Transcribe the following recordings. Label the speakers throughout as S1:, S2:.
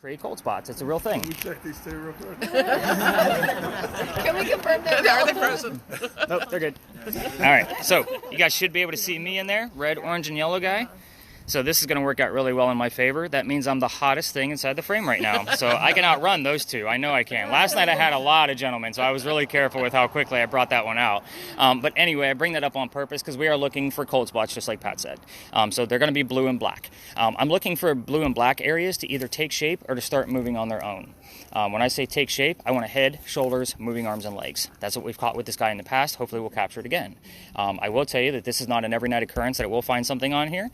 S1: Create cold spots. It's a real thing.
S2: Can we check these two real quick?
S3: Can we confirm that?
S4: Are they frozen?
S1: Nope, they're good. All right, so you guys should be able to see me in there, red, orange, and yellow guy. So this is going to work out really well in my favor. That means I'm the hottest thing inside the frame right now. So I can outrun those two. I know I can. Last night I had a lot of gentlemen, so I was really careful with how quickly I brought that one out. But anyway, I bring that up on purpose because we are looking for cold spots, just like Pat said. So they're going to be blue and black. I'm looking for blue and black areas to either take shape or to start moving on their own. When I say take shape, I want a head, shoulders, moving arms, and legs. That's what we've caught with this guy in the past. Hopefully we'll capture it again. I will tell you that this is not an every night occurrence, that I will find something on here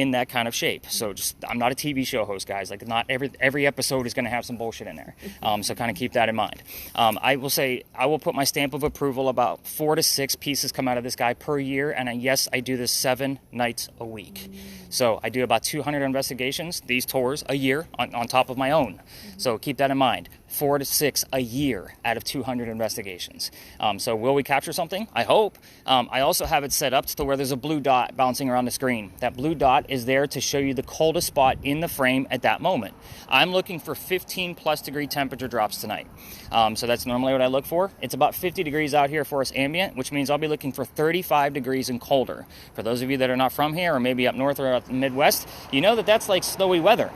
S1: in that kind of shape. So I'm not a TV show host, guys. Like, not every episode is going to have some bullshit in there. So kind of keep that in mind. I will say I will put my stamp of approval. About 4 to 6 pieces come out of this guy per year. And yes, I do this 7 nights a week. So I do about 200 investigations, these tours, a year on top of my own. So keep that in mind. 4 to 6 a year out of 200 investigations. So will we capture something? I hope. I also have it set up to where there's a blue dot bouncing around the screen. That blue dot is there to show you the coldest spot in the frame at that moment. I'm looking for 15 plus degree temperature drops tonight. So that's normally what I look for. It's about 50 degrees out here for us ambient, which means I'll be looking for 35 degrees and colder. For those of you that are not from here or maybe up north or out in the Midwest, you know that that's like snowy weather.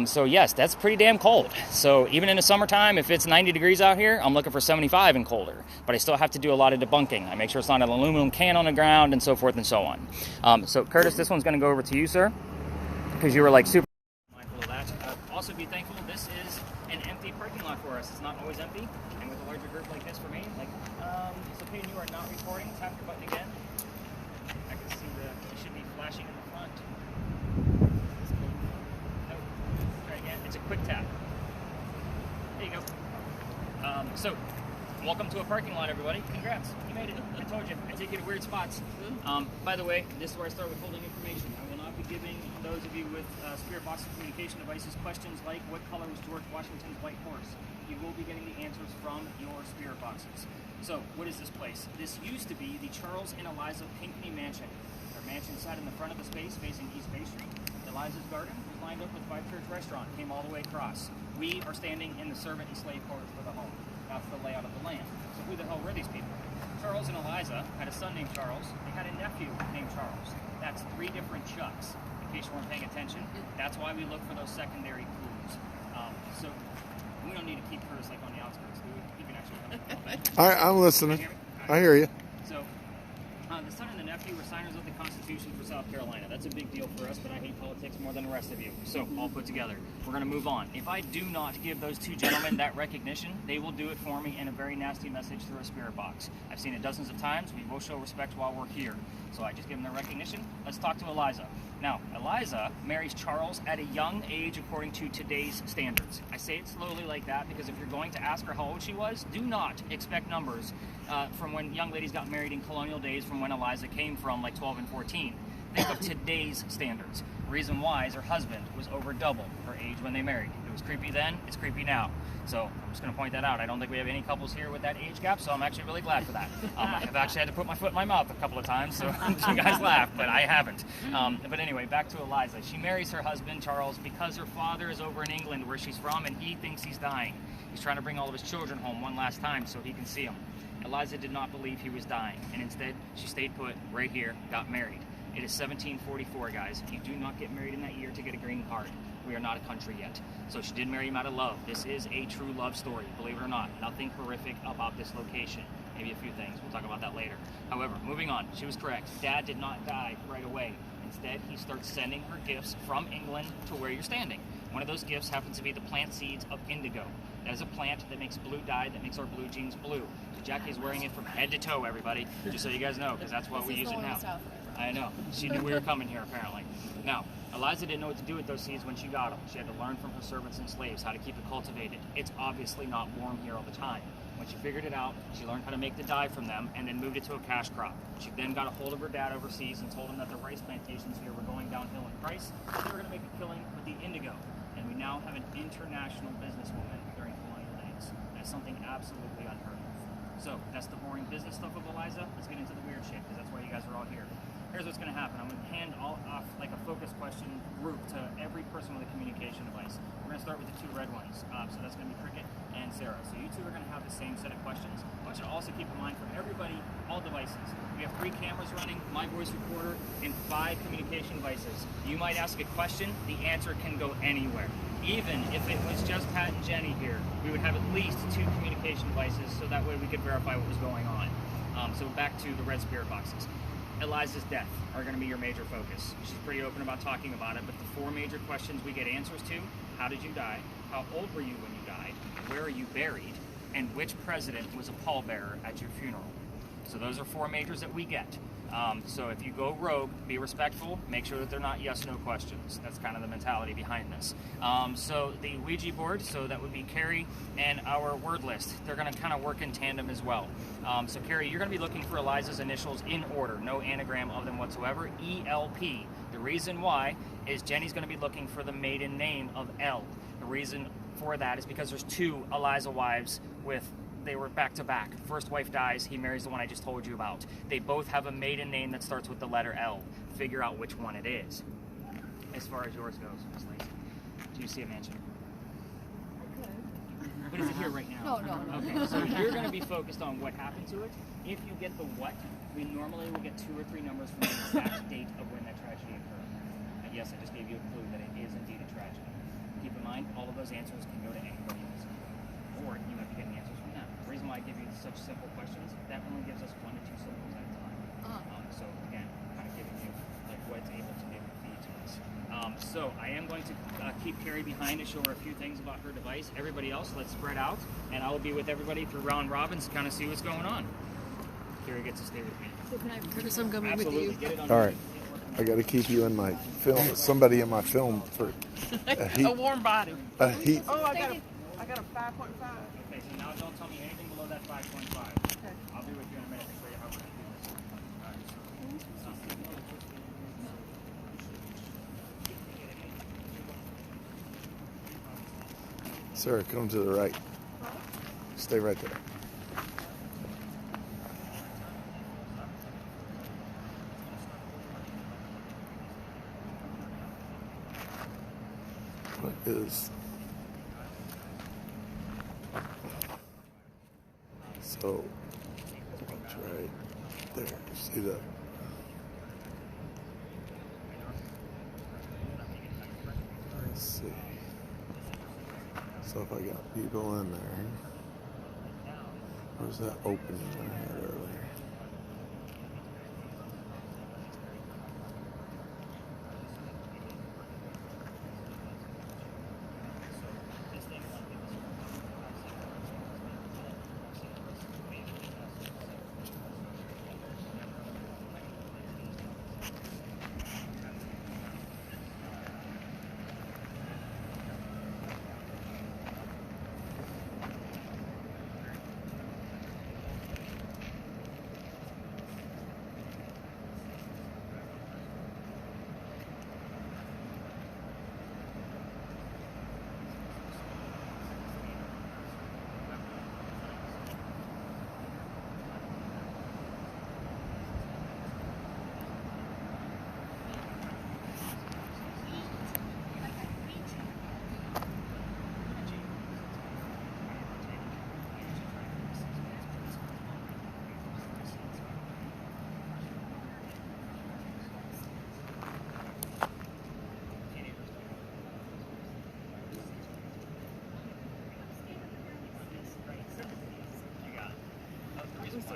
S1: So yes, that's pretty damn cold. So even in the summertime, if it's 90 degrees out here, I'm looking for 75 and colder. But I still have to do a lot of debunking. I make sure it's not an aluminum can on the ground and so forth and so on. So Curtis, this one's going to go over to you, sir, because you were like super mindful of that. Also be thankful this is an empty parking lot for us. It's not always empty. And with a larger group like this for me, like, it's okay, you are not recording. Tap your button again. I can see it should be flashing in the front. It's a quick tap. There you go. So, welcome to a parking lot, everybody. Congrats, you made it. I told you, I take you to weird spots. By the way, this is where I start with holding information. I will not be giving those of you with spirit box and communication devices questions like, what color was George Washington's white horse? You will be getting the answers from your spirit boxes. So, what is this place? This used to be the Charles and Eliza Pinckney Mansion. Their mansion sat in the front of the space facing East Bay Street. Eliza's garden was lined up with Five Church Restaurant, came all the way across. We are standing in the servant and slave quarters for the home. That's the layout of the land. So who the hell were these people? Charles and Eliza had a son named Charles. They had a nephew named Charles. That's 3 different Chucks, in case you weren't paying attention. That's why we look for those secondary clues. So we don't need to keep Curtis like on the outskirts, do we? You can actually come.
S2: I'm listening. I hear you.
S1: So the son and the nephew were signers of the Constitution for South Carolina. That's a big deal for us, but I hate politics more than the rest of you. So, all put together. We're going to move on. If I do not give those 2 gentlemen that recognition, they will do it for me in a very nasty message through a spirit box. I've seen it dozens of times. We will show respect while we're here. So I just give them the recognition. Let's talk to Eliza. Now, Eliza marries Charles at a young age according to today's standards. I say it slowly like that because if you're going to ask her how old she was, do not expect numbers from when young ladies got married in colonial days from when Eliza came from, like 12 and 14. Think of today's standards. Reason why is her husband was over double her age when they married. It was creepy then, it's creepy now. So I'm just going to point that out. I don't think we have any couples here with that age gap, so I'm actually really glad for that. I've actually had to put my foot in my mouth a couple of times, so you guys laugh, but I haven't. But anyway, back to Eliza. She marries her husband, Charles, because her father is over in England where she's from, and he thinks he's dying. He's trying to bring all of his children home one last time so he can see them. Eliza did not believe he was dying, and instead she stayed put right here, got married. It is 1744, guys. You do not get married in that year to get a green card. We are not a country yet. So she did marry him out of love. This is a true love story, believe it or not. Nothing horrific about this location. Maybe a few things. We'll talk about that later. However, moving on. She was correct. Dad did not die right away. Instead, he starts sending her gifts from England to where you're standing. One of those gifts happens to be the plant seeds of indigo. That is a plant that makes blue dye, that makes our blue jeans blue. Jackie's wearing it from head to toe, everybody, just so you guys know, because that's what we use it now. I know. She knew we were coming here, apparently. Now, Eliza didn't know what to do with those seeds when she got them. She had to learn from her servants and slaves how to keep it cultivated. It's obviously not warm here all the time. When she figured it out, she learned how to make the dye from them and then moved it to a cash crop. She then got a hold of her dad overseas and told him that the rice plantations here were going downhill in price. They were going to make a killing with the indigo. And we now have an international businesswoman during colonial days. That's something absolutely unheard of. So that's the boring business stuff of Eliza. Let's get into the weird shit, because that's why you guys are all here. here's what's going to happen. I'm going to hand off like a focus question group to every person with a communication device. We're going to start with the two red ones. So that's going to be Cricket and Sarah. So you two are going to have the same set of questions. I want you to also keep in mind for everybody, all devices. We have 3 cameras running, my voice recorder, and 5 communication devices. You might ask a question, the answer can go anywhere. Even if it was just Pat and Jenny here, we would have at least 2 communication devices so that way we could verify what was going on. So back to the red spirit boxes. Eliza's death are going to be your major focus. She's pretty open about talking about it, but the 4 major questions we get answers to: how did you die? How old were you when you died? Where are you buried? And which president was a pallbearer at your funeral? So those are 4 majors that we get. So if you go rogue, be respectful, make sure that they're not yes/no questions. That's kind of the mentality behind this. So the Ouija board, so that would be Carrie and our word list. They're going to kind of work in tandem as well. So Carrie, you're going to be looking for Eliza's initials in order, no anagram of them whatsoever, ELP. The reason why is Jenny's going to be looking for the maiden name of L. The reason for that is because there's 2 Eliza wives they were back to back. First wife dies, he marries the one I just told you about. They both have a maiden name that starts with the letter L. Figure out which one it is. As far as yours goes, Miss Lacey, do you see a mansion? But is it here right now?
S3: No.
S1: Okay, so you're going to be focused on what happened to it. If you get the what, we normally will get 2 or 3 numbers from the exact date of when that tragedy occurred. And yes, I just gave you a clue that it is indeed a tragedy. Keep in mind, all of those answers can go to anybody else. Or you might be getting answers from them. The reason why I give you such simple questions, that only gives us 1 to 2 syllables at a time. So again, kind of giving you like what it's able to be able to feed to us. So I am going to keep Carrie behind to show her a few things about her device. Everybody else, let's spread out, and I will be with everybody through round robins to kind of see what's going on. Carrie gets to stay with me.
S3: So can I record some coming
S1: Absolutely.
S3: with you?
S1: Get it on
S2: All right. I got to keep you in my film. Somebody in my film for
S4: a warm body.
S2: a heat.
S4: Oh, I got a 5.5.
S1: Okay, so now don't tell me anything below that 5.5.
S4: Okay.
S1: I'll be with you in a minute to show you how we're going to do this. All right,
S2: Sarah, come to the right. Stay right there. What is... So, it's right there. See that? Let's see. So if I got people in there, where's that opening I had earlier?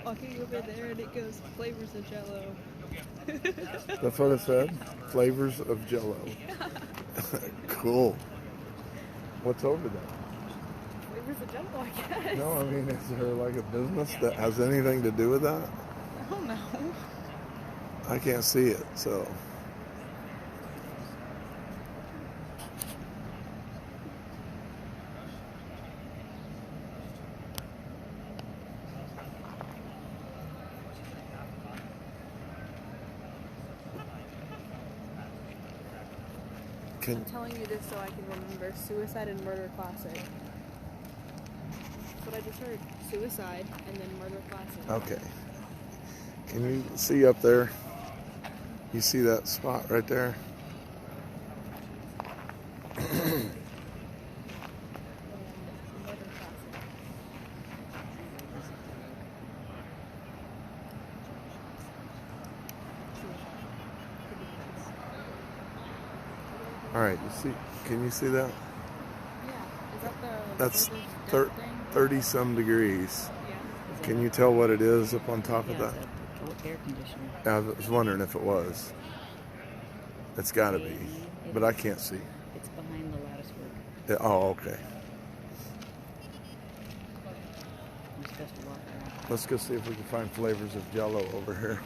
S3: Walking over there and it goes flavors of Jello.
S2: That's what it said? Flavors of Jello. Cool. What's over there?
S3: Flavors of Jello, I guess.
S2: No, I mean, is there like a business that has anything to do with that?
S3: I don't know.
S2: I can't see it, so.
S3: I'm telling you this so I can remember Suicide and Murder Classic. But I just heard Suicide and then Murder Classic.
S2: Okay. Can you see up there? You see that spot right there? All right, you see? Can you see that?
S3: Yeah. Is that the
S2: That's
S3: thing?
S2: 30-some degrees.
S3: Yeah.
S2: Can you tell what it is up on top of that?
S5: Air conditioner.
S2: I was wondering if it was. It's got to be, but I can't see.
S5: It's behind the lattice work.
S2: Oh, okay.
S5: You're supposed to walk around.
S2: Let's go see if we can find flavors of Jell-O over here.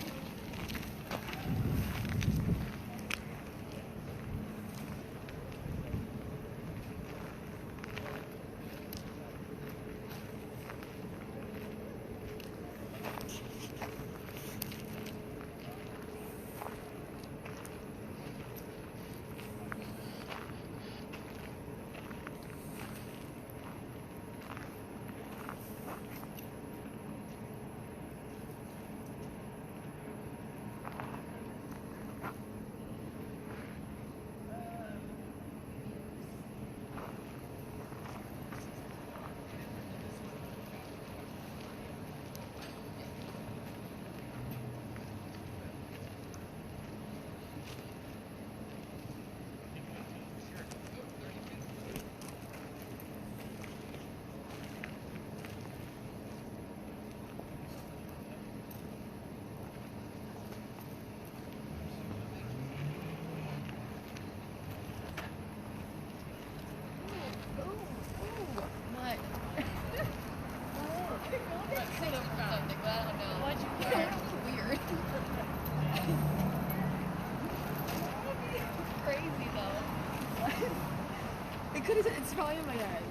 S3: It's probably in my head.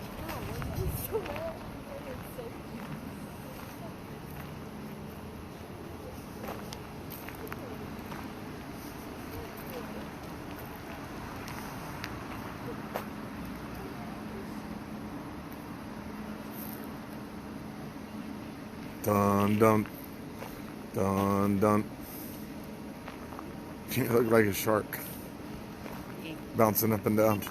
S2: Dun dun dun dun. You look like a shark bouncing up and down.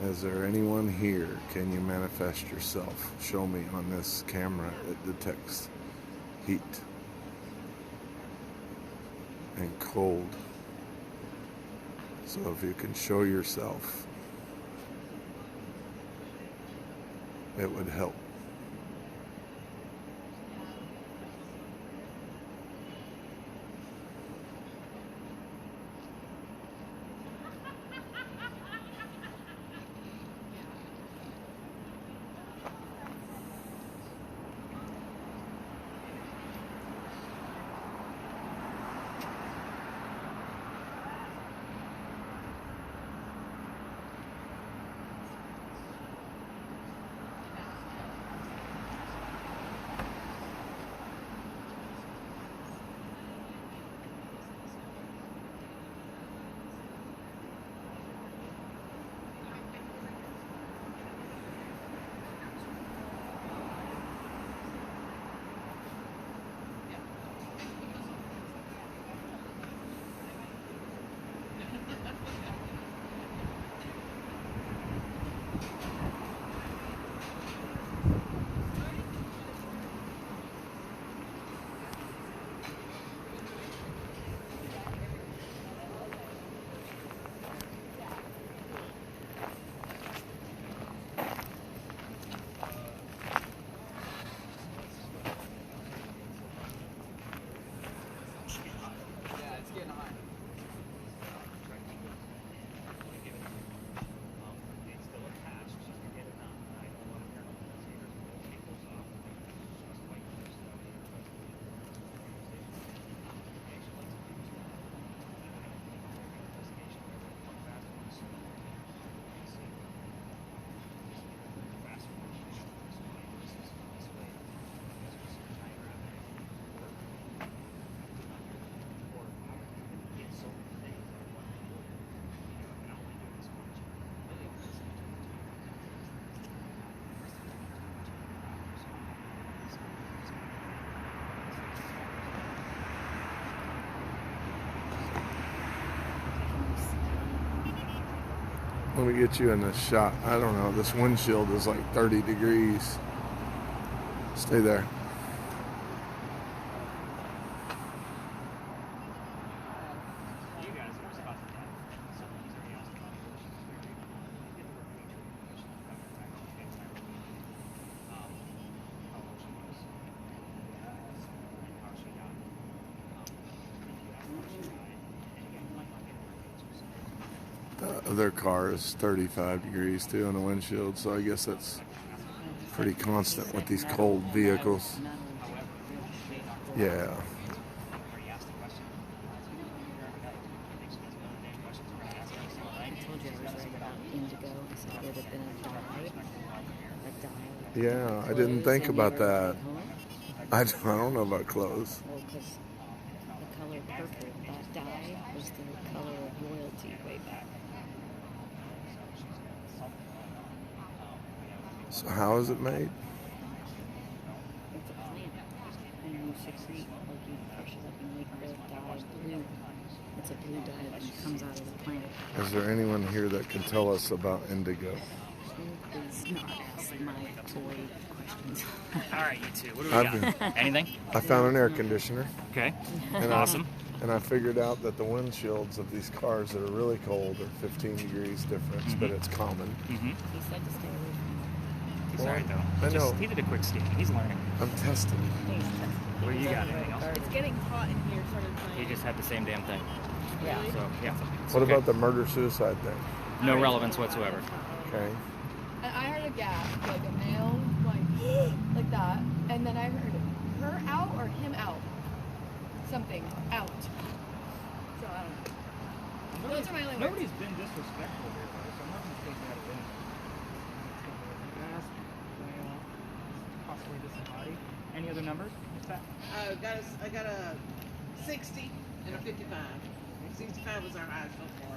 S2: Is there anyone here? Can you manifest yourself? Show me on this camera. It detects heat and cold. So if you can show yourself, it would help. Let me get you in this shot. I don't know. This windshield is like 30 degrees. Stay there. The other car is 35 degrees too on the windshield, so I guess that's pretty constant with these cold vehicles. Yeah.
S5: I told you I was right about indigo. I said it would have been a dye.
S2: Yeah, I didn't think about that. I don't know about clothes.
S5: Well, because the color purple, that dye was the color of royalty way back.
S2: So how is it made?
S5: It's a plant. And you secrete, like you crush it up and make the dye blue. It's a blue dye that comes out of the plant.
S2: Is there anyone here that can tell us about indigo?
S5: Please not ask my toy questions.
S1: All right, you two. What do we got? Anything?
S2: I found an air conditioner.
S1: Okay.
S2: And
S1: Awesome.
S2: And I figured out that the windshields of these cars that are really cold are 15 degrees difference, but it's common.
S1: Mm-hmm.
S5: He said to stay away from
S1: He's
S2: Well,
S1: all right, though.
S2: I know.
S1: He did a quick scan. He's learning.
S2: I'm testing.
S5: it.
S1: What do you got? Anything else?
S3: It's getting hot in here, sort of
S1: He
S3: thing.
S1: just had the same damn thing.
S5: Yeah.
S1: So, yeah. It's
S2: What
S1: okay.
S2: about the murder-suicide thing?
S1: No relevance whatsoever.
S2: Okay.
S3: And I heard a gasp, like a male, like that. And then I heard her out or him out. Something out. So I don't know. Those are my only words.
S1: Nobody's been disrespectful here, though, so nothing's taken out of innocence. Possibly disembodied. Any other numbers? What's that?
S4: I got a 60 and a 55. 65 was our highest so far.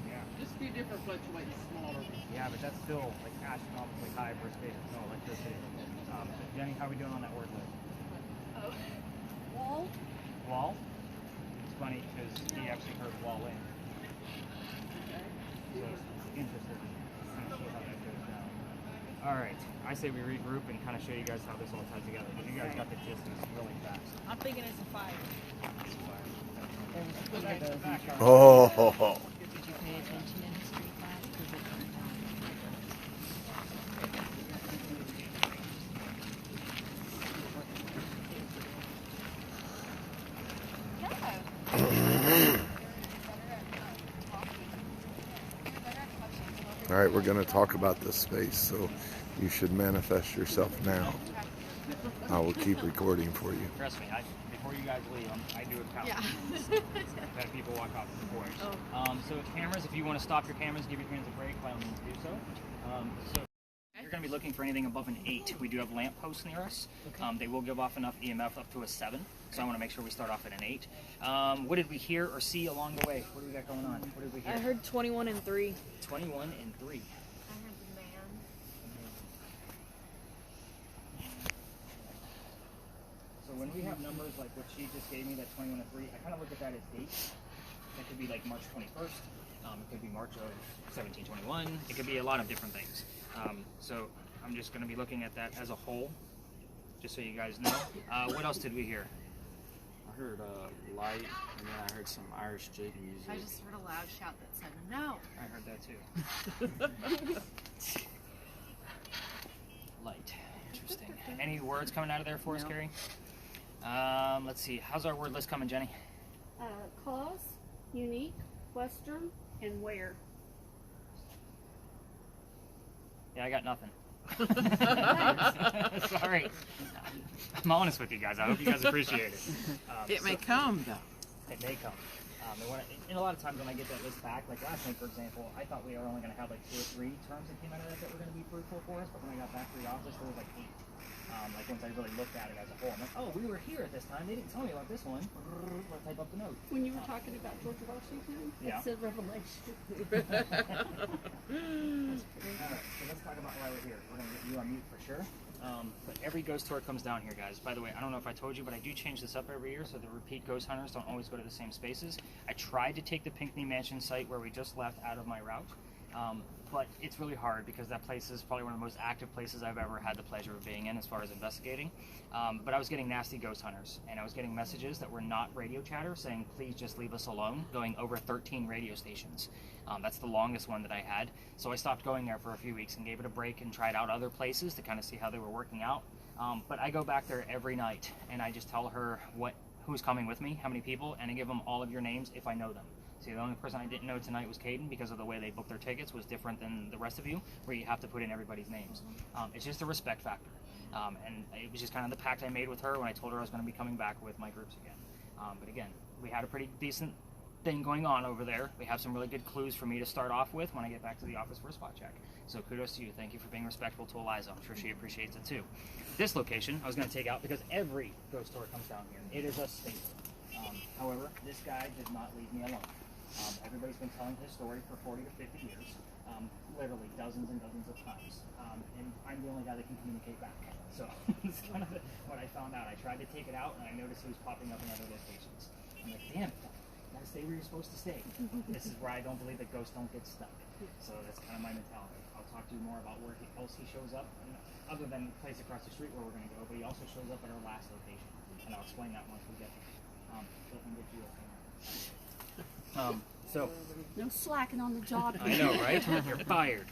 S1: Yeah.
S4: Just a few different fluctuates, smaller.
S1: Yeah, but that's still like astronomically high for a state with no electricity. Jenny, how are we doing on that word list?
S3: Wall?
S1: Wall? It's funny because he actually heard wall in. So he's interested. see how that goes down. All right, I say we regroup and kind of show you guys how this all ties together. Because you guys got the gist of this really fast.
S4: I'm thinking it's a fire.
S1: Go back to the back.
S2: Oh,
S5: Did you pay attention in history class? Because it burned down.
S2: all right, we're going to talk about this space, so you should manifest yourself now. I will keep recording for you.
S1: Trust me, before you guys leave, I do a count.
S3: Yeah.
S1: I've had people walk off the porch. So cameras, if you want to stop your cameras, give your hands a break, by all means do so. So you're going to be looking for anything above an 8. We do have lamp posts near us. They will give off enough EMF up to a 7. So I want to make sure we start off at an 8. What did we hear or see along the way? What do we got going on? What did we hear?
S5: I heard 21 and 3.
S1: 21 and 3.
S3: I heard the man.
S1: So when we have numbers like what she just gave me, that 21 and 3, I kind of look at that as dates. That could be like March 21st. It could be March of 1721. It could be a lot of different things. So I'm just going to be looking at that as a whole, just so you guys know. What else did we hear?
S6: I heard light, and then I heard some Irish jig music.
S3: I just heard a loud shout that said no.
S1: I heard that too. Light. Interesting. Any words coming out of there for us, Carrie? Let's see. How's our word list coming, Jenny?
S7: Cause, unique, western, and where.
S1: Yeah, I got nothing. Sorry. I'm honest with you guys. I hope you guys appreciate it.
S4: It may come though.
S1: It may come. And a lot of times when I get that list back, like last night, for example, I thought we were only going to have like 2 or 3 terms that came out of that were going to be fruitful for us, but when I got back to the office, there was like 8. Like once I really looked at it as a whole, I'm like, oh, we were here at this time. They didn't tell me about this one. Let's type up the note.
S7: When you were talking about George Washington,
S1: Yeah.
S7: it's a revelation.
S1: Alright, so let's talk about why we're here. We're going to get you on mute for sure. But every ghost tour comes down here, guys. By the way, I don't know if I told you, but I do change this up every year so the repeat ghost hunters don't always go to the same spaces. I tried to take the Pinckney Mansion site where we just left out of my route. But it's really hard because that place is probably one of the most active places I've ever had the pleasure of being in as far as investigating. But I was getting nasty ghost hunters, and I was getting messages that were not radio chatter saying, please just leave us alone, going over 13 radio stations. That's the longest one that I had. So I stopped going there for a few weeks and gave it a break and tried out other places to kind of see how they were working out. But I go back there every night, and I just tell her who's coming with me, how many people, and I give them all of your names if I know them. See, the only person I didn't know tonight was Caden because of the way they booked their tickets was different than the rest of you, where you have to put in everybody's names. It's just a respect factor. And it was just kind of the pact I made with her when I told her I was going to be coming back with my groups again. But again, we had a pretty decent thing going on over there. We have some really good clues for me to start off with when I get back to the office for a spot check. So kudos to you. Thank you for being respectful to Eliza. I'm sure she appreciates it too. This location I was going to take out because every ghost tour comes down here. It is a staple. However, this guy did not leave me alone. Everybody's been telling his story for 40 to 50 years, literally dozens and dozens of times, and I'm the only guy that can communicate back. So it's kind of what I found out. I tried to take it out, and I noticed it was popping up in other locations. I'm like, damn it, gotta stay where you're supposed to stay. This is where I don't believe that ghosts don't get stuck. So that's kind of my mentality. I'll talk to you more about where else he shows up, other than the place across the street where we're going to go, but he also shows up at our last location, and I'll explain that once we get there. So I can get you a so
S7: No slacking on the job.
S1: I know, right? You're fired.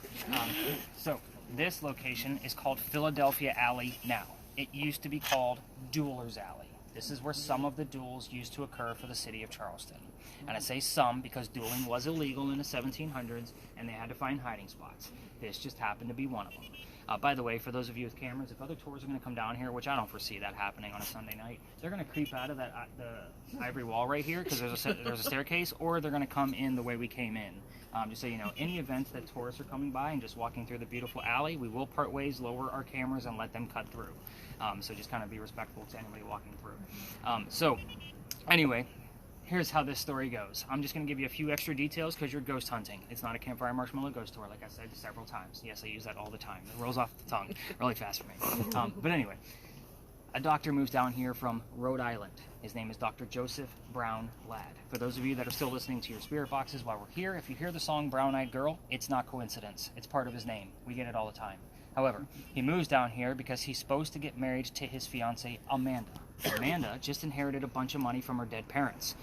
S1: So this location is called Philadelphia Alley now. It used to be called Duelers Alley. This is where some of the duels used to occur for the city of Charleston. And I say some because dueling was illegal in the 1700s and they had to find hiding spots. This just happened to be one of them. By the way, for those of you with cameras, if other tours are going to come down here, which I don't foresee that happening on a Sunday night, they're going to creep out of the ivory wall right here because there's a staircase, or they're going to come in the way we came in. Just so you know, any events that tourists are coming by and just walking through the beautiful alley, we will part ways, lower our cameras, and let them cut through. So just kind of be respectful to anybody walking through. So anyway, here's how this story goes. I'm just going to give you a few extra details because you're ghost hunting. It's not a campfire marshmallow ghost tour, like I said several times. Yes, I use that all the time. It rolls off the tongue really fast for me. But anyway, a doctor moves down here from Rhode Island. His name is Dr. Joseph Brown Ladd. For those of you that are still listening to your spirit boxes while we're here, if you hear the song Brown Eyed Girl, it's not coincidence. It's part of his name. We get it all the time. However, he moves down here because he's supposed to get married to his fiancée, Amanda. Amanda just inherited a bunch of money from her dead parents.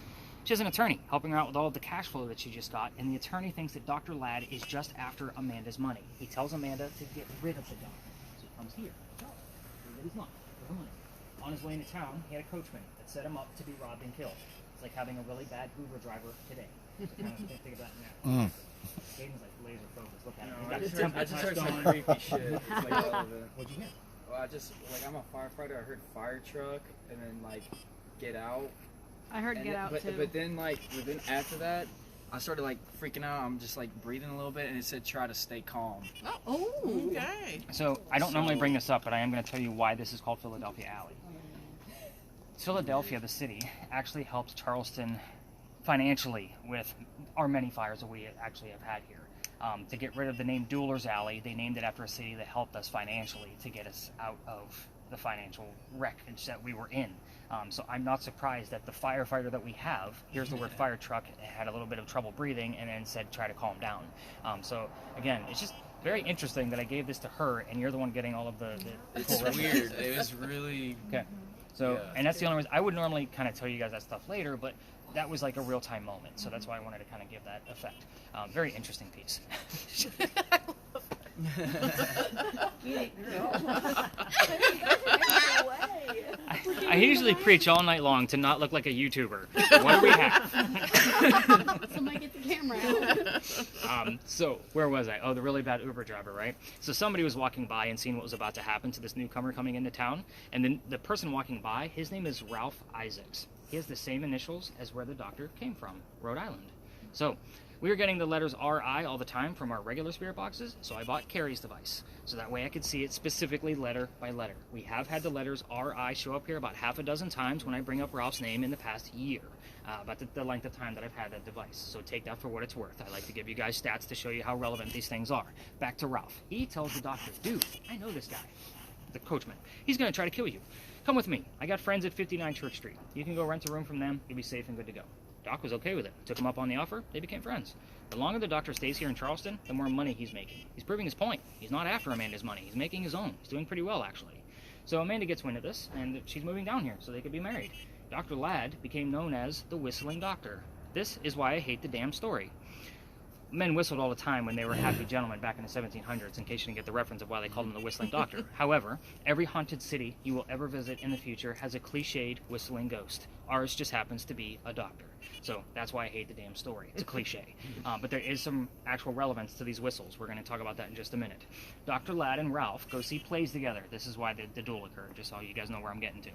S1: She has an attorney helping her out with all of the cash flow that she just got, and the attorney thinks that Dr. Ladd is just after Amanda's money. He tells Amanda to get rid of the doctor. So he comes here. That he's not. For her money. On his way into town, he had a coachman that set him up to be robbed and killed. It's like having a really bad Uber driver today. So kind of think of that now. Aiden's like laser focused. Look at him. He's got
S6: I just heard some
S1: going.
S6: creepy shit. Like, all of it.
S1: What'd you hear?
S6: Well, I'm a firefighter. I heard fire truck and then like get out.
S5: I heard
S6: And
S5: get
S6: then-
S5: out
S6: but,
S5: too.
S6: But then after that, I started like freaking out. I'm just like breathing a little bit, and it said try to stay calm.
S4: Oh, okay.
S1: So I don't normally bring this up, but I am going to tell you why this is called Philadelphia Alley. Philadelphia, the city, actually helped Charleston financially with our many fires that we actually have had here. To get rid of the name Dueler's Alley, they named it after a city that helped us financially to get us out of the financial wreckage that we were in. So I'm not surprised that the firefighter that we have, here's the word fire truck, had a little bit of trouble breathing and then said try to calm down. So again, it's just very interesting that I gave this to her and you're the one getting all of the
S6: It's
S1: cool references.
S6: weird. It was really.
S1: Okay. So,
S6: Yeah.
S1: and that's the only reason, I would normally kind of tell you guys that stuff later, but that was like a real-time moment, so that's why I wanted to kind of give that effect. Very interesting piece. I usually preach all night long to not look like a YouTuber. What do we have?
S7: Somebody get the camera out.
S1: So where was I? Oh, the really bad Uber driver, right? So somebody was walking by and seeing what was about to happen to this newcomer coming into town, and then the person walking by, his name is Ralph Isaacs. He has the same initials as where the doctor came from, Rhode Island. So we were getting the letters RI all the time from our regular spirit boxes, so I bought Carrie's device. So that way I could see it specifically letter by letter. We have had the letters RI show up here about half a dozen times when I bring up Ralph's name in the past year, about the length of time that I've had that device. So take that for what it's worth. I like to give you guys stats to show you how relevant these things are. Back to Ralph. He tells the doctor, dude, I know this guy, the coachman. He's going to try to kill you. Come with me. I got friends at 59 Church Street. You can go rent a room from them. You'll be safe and good to go. Doc was okay with it. Took him up on the offer. They became friends. The longer the doctor stays here in Charleston, the more money he's making. He's proving his point. He's not after Amanda's money. He's making his own. He's doing pretty well, actually. So Amanda gets wind of this, and she's moving down here so they could be married. Dr. Ladd became known as the Whistling Doctor. This is why I hate the damn story. Men whistled all the time when they were happy gentlemen back in the 1700s, in case you didn't get the reference of why they called him the Whistling Doctor. However, every haunted city you will ever visit in the future has a cliched whistling ghost. Ours just happens to be a doctor. So that's why I hate the damn story. It's a cliche. But there is some actual relevance to these whistles. We're going to talk about that in just a minute. Dr. Ladd and Ralph go see plays together. This is why the duel occurred, just so you guys know where I'm getting to.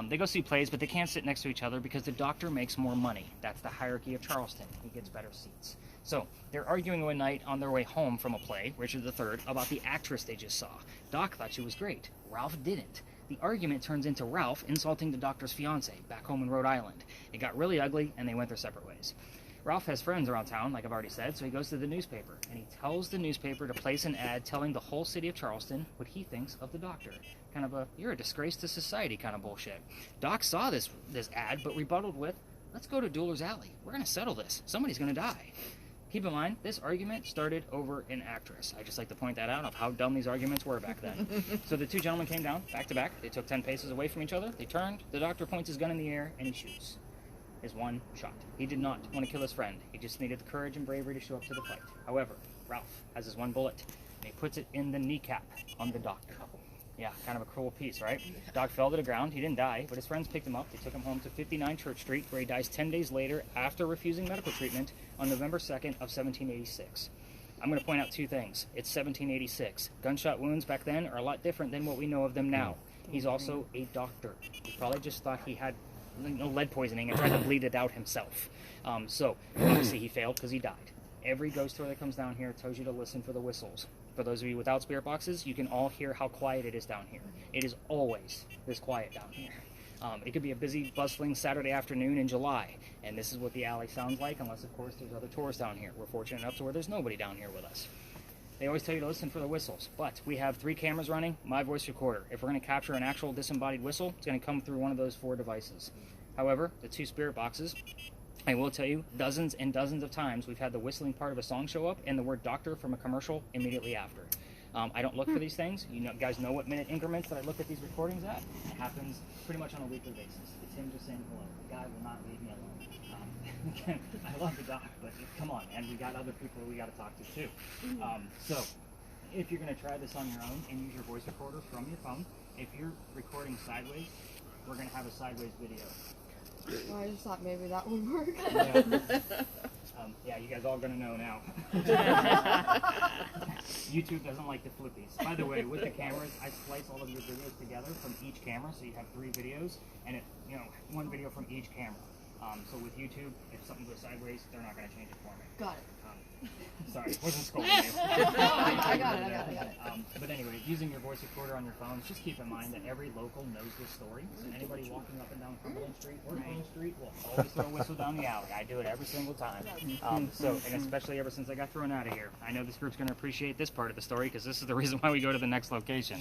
S1: They go see plays, but they can't sit next to each other because the doctor makes more money. That's the hierarchy of Charleston. He gets better seats. So they're arguing one night on their way home from a play, Richard III, about the actress they just saw. Doc thought she was great. Ralph didn't. The argument turns into Ralph insulting the doctor's fiancée back home in Rhode Island. It got really ugly, and they went their separate ways. Ralph has friends around town, like I've already said, so he goes to the newspaper, and he tells the newspaper to place an ad telling the whole city of Charleston what he thinks of the doctor. Kind of a, you're a disgrace to society kind of bullshit. Doc saw this ad, but rebutted with, let's go to Dueler's Alley. We're going to settle this. Somebody's going to die. Keep in mind, this argument started over an actress. I just like to point that out of how dumb these arguments were back then. So the two gentlemen came down, back to back. They took 10 paces away from each other. They turned. The doctor points his gun in the air, and he shoots. His one shot. He did not want to kill his friend. He just needed the courage and bravery to show up to the fight. However, Ralph has his one bullet, and he puts it in the kneecap on the doctor. Yeah, kind of a cruel piece, right? Doc fell to the ground. He didn't die, but his friends picked him up. They took him home to 59 Church Street, where he dies 10 days later after refusing medical treatment on November 2nd of 1786. I'm going to point out two things. It's 1786. Gunshot wounds back then are a lot different than what we know of them now. He's also a doctor. He probably just thought he had lead poisoning and tried to bleed it out himself. So, obviously he failed because he died. Every ghost tour that comes down here tells you to listen for the whistles. For those of you without spirit boxes, you can all hear how quiet it is down here. It is always this quiet down here. It could be a busy, bustling Saturday afternoon in July, and this is what the alley sounds like, unless, of course, there's other tours down here. We're fortunate enough to where there's nobody down here with us. they always tell you to listen for the whistles, but we have 3 cameras running, my voice recorder. If we're going to capture an actual disembodied whistle, it's going to come through one of those 4 devices. However, the 2 spirit boxes, I will tell you, dozens and dozens of times we've had the whistling part of a song show up and the word doctor from a commercial immediately after. I don't look for these things. You guys know what minute increments that I look at these recordings at. It happens pretty much on a weekly basis. It's him just saying hello. The guy will not leave me alone. I love the doc, but come on, man. We got other people we got to talk to too. So if you're going to try this on your own and use your voice recorder from your phone, if you're recording sideways, we're going to have a sideways video.
S3: Oh, I just thought maybe that would work.
S1: Yeah, you guys all gonna know now. YouTube doesn't like the flippies. By the way, with the cameras, I splice all of your videos together from each camera, so you have 3 videos, and one video from each camera. So with YouTube, if something goes sideways, they're not gonna change it for me.
S3: Got it.
S1: Sorry, wasn't scolding you.
S3: I got it.
S1: But anyway, using your voice recorder on your phone, just keep in mind that every local knows this story. So anybody walking up and down Cumberland Street or Main Street will always throw a whistle down the alley. I do it every single time. And especially ever since I got thrown out of here. I know this group's going to appreciate this part of the story because this is the reason why we go to the next location.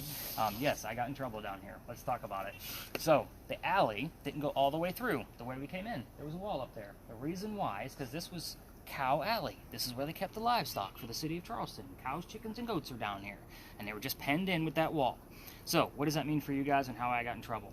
S1: Yes, I got in trouble down here. Let's talk about it. So the alley didn't go all the way through the way we came in. There was a wall up there. The reason why is because this was Cow Alley. This is where they kept the livestock for the city of Charleston. Cows, chickens, and goats are down here. And they were just penned in with that wall. So, what does that mean for you guys and how I got in trouble?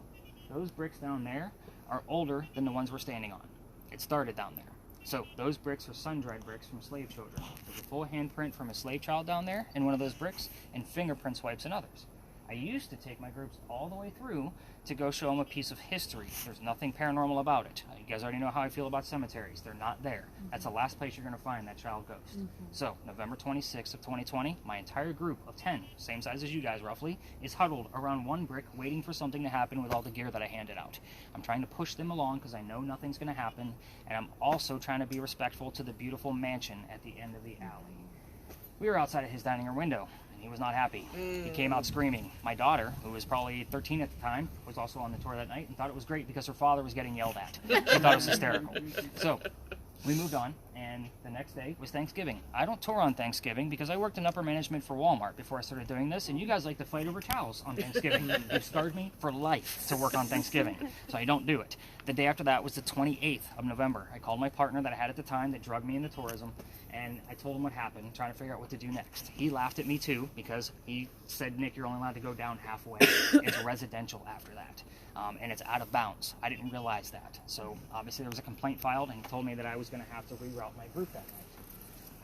S1: Those bricks down there are older than the ones we're standing on. It started down there. So, those bricks are sun-dried bricks from slave children. There's a full handprint from a slave child down there in one of those bricks, and fingerprint swipes in others. I used to take my groups all the way through to go show them a piece of history. There's nothing paranormal about it. You guys already know how I feel about cemeteries. They're not there. That's the last place you're going to find that child ghost. So, November 26th of 2020, my entire group of 10, same size as you guys roughly, is huddled around one brick waiting for something to happen with all the gear that I handed out. I'm trying to push them along because I know nothing's going to happen, and I'm also trying to be respectful to the beautiful mansion at the end of the alley. We were outside of his dining room window. He was not happy. He came out screaming. My daughter, who was probably 13 at the time, was also on the tour that night and thought it was great because her father was getting yelled at. She thought it was hysterical. So we moved on, and the next day was Thanksgiving. I don't tour on Thanksgiving because I worked in upper management for Walmart before I started doing this, and you guys like to fight over towels on Thanksgiving. You've scarred me for life to work on Thanksgiving, so I don't do it. The day after that was the 28th of November. I called my partner that I had at the time that drugged me into tourism, and I told him what happened, trying to figure out what to do next. He laughed at me too because he said, "Nick, you're only allowed to go down halfway. It's residential after that, and it's out of bounds." I didn't realize that. So obviously there was a complaint filed, and he told me that I was going to have to reroute my group that night.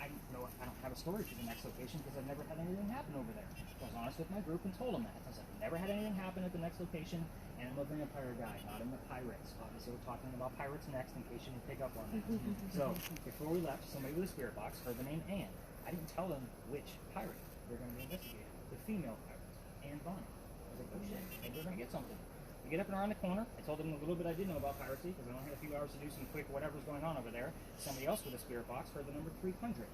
S1: I don't have a story for the next location because I've never had anything happen over there. I was honest with my group and told them that. I said, "I've never had anything happen at the next location, and I'm a vampire guy, not in the pirates." Obviously, we're talking about pirates next in case you didn't pick up on that. So, before we left, somebody with a spirit box heard the name Anne. I didn't tell them which pirate they're going to be investigating. The female pirate, Anne Bonny. I was like, "Oh shit, maybe we're going to get something." We get up and around the corner. I told them a little bit I did know about piracy because I only had a few hours to do some quick whatever's going on over there. Somebody else with a spirit box heard the number 300.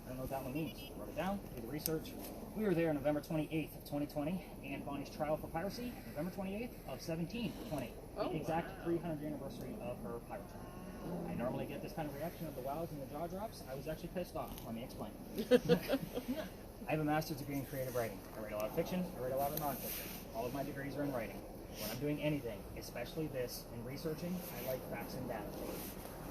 S1: I don't know what that one means. Wrote it down, did the research. We were there November 28th of 2020. Anne Bonny's trial for piracy, November 28th of 1720. The exact 300th anniversary of her pirate trial. I normally get this kind of reaction of the wows and the jaw drops. I was actually pissed off. Let me explain. I have a master's degree in creative writing. I write a lot of fiction, I write a lot of nonfiction. All of my degrees are in writing. When I'm doing anything, especially this, in researching, I like facts and data.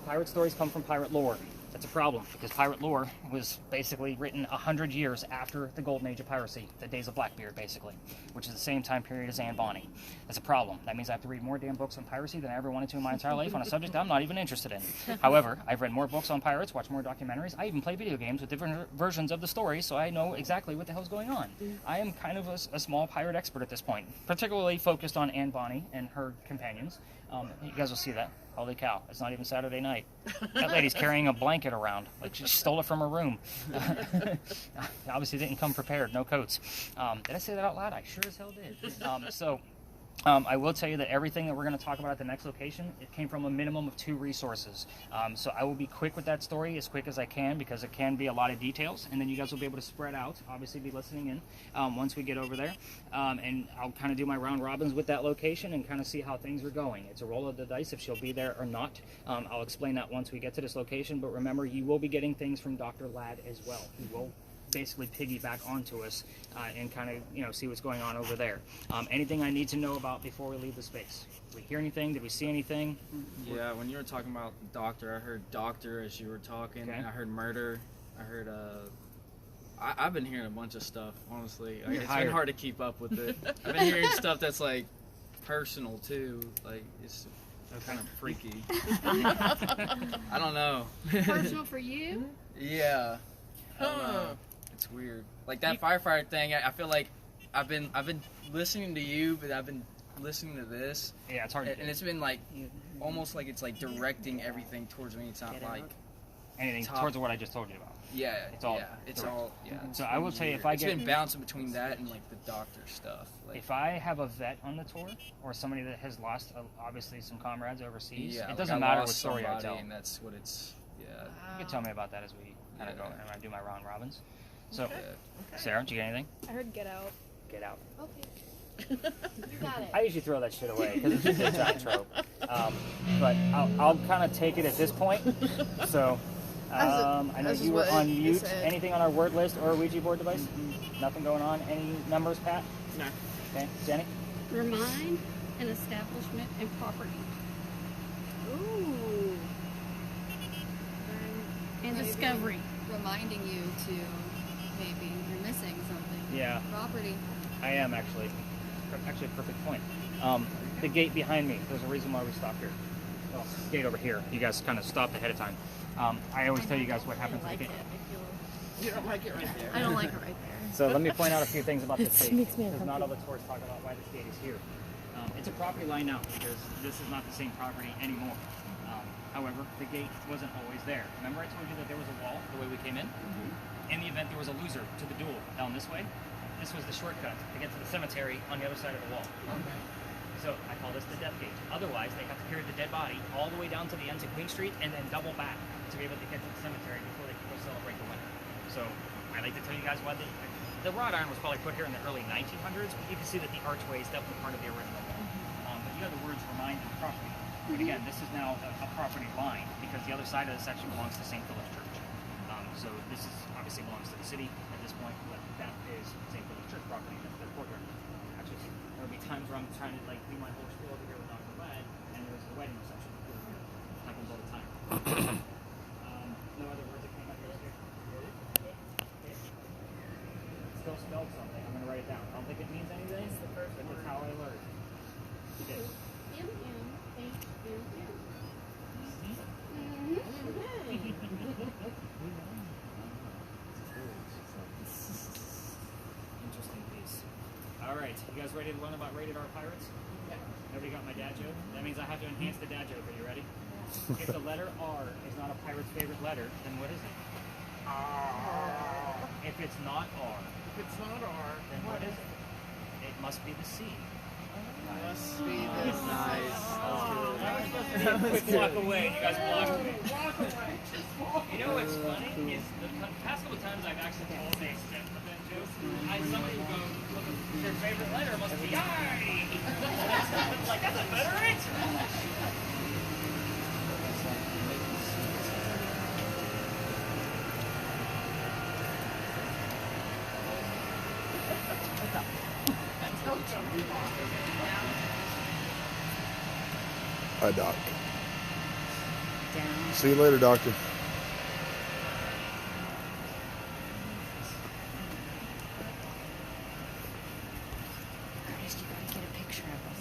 S1: Pirate stories come from pirate lore. That's a problem because pirate lore was basically written 100 years after the golden age of piracy, the days of Blackbeard, basically, which is the same time period as Anne Bonny. That's a problem. That means I have to read more damn books on piracy than I ever wanted to in my entire life on a subject I'm not even interested in. However, I've read more books on pirates, watched more documentaries. I even play video games with different versions of the story, so I know exactly what the hell's going on. I am kind of a small pirate expert at this point, particularly focused on Anne Bonny and her companions. You guys will see that. Holy cow, it's not even Saturday night. That lady's carrying a blanket around, like she stole it from her room. Obviously didn't come prepared, no coats. Did I say that out loud? I sure as hell did. I will tell you that everything that we're going to talk about at the next location, it came from a minimum of 2 resources. So I will be quick with that story, as quick as I can, because it can be a lot of details, and then you guys will be able to spread out, obviously be listening in once we get over there. And I'll kind of do my round robins with that location and kind of see how things are going. It's a roll of the dice if she'll be there or not. I'll explain that once we get to this location, but remember, you will be getting things from Dr. Ladd as well. He will basically piggyback onto us and kind of see what's going on over there. Anything I need to know about before we leave the space? Did we hear anything? Did we see anything?
S6: Yeah, when you were talking about doctor, I heard doctor as you were talking.
S1: Okay.
S6: I heard murder. I heard I've been hearing a bunch of stuff, honestly. Like, it's been hard to keep up with it. I've been hearing stuff that's like personal too. Like it's kind of freaky. I don't know.
S7: Personal for you?
S6: Yeah. I don't know. It's weird. Like that firefighter thing. I feel like I've been listening to you, but I've been listening to this.
S1: Yeah, it's hard.
S6: And it's been like almost like it's like directing everything towards me. It's not like
S1: anything towards what I just told you about.
S6: Yeah,
S1: it's all.
S6: Yeah, it's all. Yeah.
S1: So I will tell you, if I get
S6: been bouncing between that and like the doctor stuff. Like,
S1: if I have a vet on the tour or somebody that has lost obviously some comrades overseas,
S6: yeah,
S1: it doesn't
S6: like
S1: matter what story I tell.
S6: And that's what it's. Yeah.
S1: You can tell me about that as we kind of go and I do my round robins. So,
S4: Okay.
S1: Sarah, did you get anything?
S3: I heard get out.
S1: Get out.
S3: Okay. You got it.
S1: I usually throw that shit away because it's just a giant trope. But I'll kind of take it at this point. So. I know you were on mute. Anything on our word list or Ouija board device? Nothing going on? Any numbers, Pat?
S4: No.
S1: Okay. Jenny?
S7: Remind an establishment and property.
S3: Ooh.
S7: And
S3: Maybe
S7: discovery.
S3: Reminding you to maybe you're missing something.
S1: Yeah.
S3: Property.
S1: I am actually. Actually, a perfect point. The gate behind me. There's a reason why we stopped here. Oh, gate over here. You guys kind of stopped ahead of time. I always tell you guys what happens to the gate.
S4: You don't like it right there.
S3: I don't like it right there.
S1: So let me point out a few things about this gate.
S5: makes me
S1: Because not all the tours talk about why this gate is here. It's a property line now because this is not the same property anymore. However, the gate wasn't always there. Remember I told you that there was a wall the way we came in? In the event there was a loser to the duel down this way, this was the shortcut to get to the cemetery on the other side of the wall.
S4: Okay.
S1: So I call this the death gate. Otherwise, they have to carry the dead body all the way down to the ends of Queen Street and then double back to be able to get to the cemetery before they can go celebrate the win. So I like to tell you guys why the wrought iron was probably put here in the early 1900s, but you can see that the archway is definitely part of the original wall. But you have the words remind and property. But again, this is now a property line because the other side of the section belongs to St. Philip's Church. So this is obviously belongs to the city at this point, but that is St. Philip's Church property. That's their courtyard. Actually, there'll be times where I'm trying to like do my whole spiel over here with Dr. Ladd, and there's the wedding reception over here. Happens all the time. No other words that came up here. Still spelled something. I'm gonna write it down. I don't think it means anything. It's the first word. It's how I learned. It is. Interesting piece. All right, you guys ready to learn about rated R pirates?
S4: Yeah.
S1: Nobody got my dad joke? That means I have to enhance the dad joke. Are you ready? If the letter R is not a pirate's favorite letter, then what is it? R. If it's not R,
S4: If it's not R,
S1: then what is it? It must be the C.
S4: must be this.
S6: Nice.
S1: Quick walk away. You guys blocked me. You know what's funny is the past couple times I've actually told the extent of that joke, somebody will go, look, your favorite letter must be I. Like, that's a better answer.
S2: Bye, Doc.
S5: Down.
S2: See you later, Doctor.
S5: Ernest, you gotta get a picture of us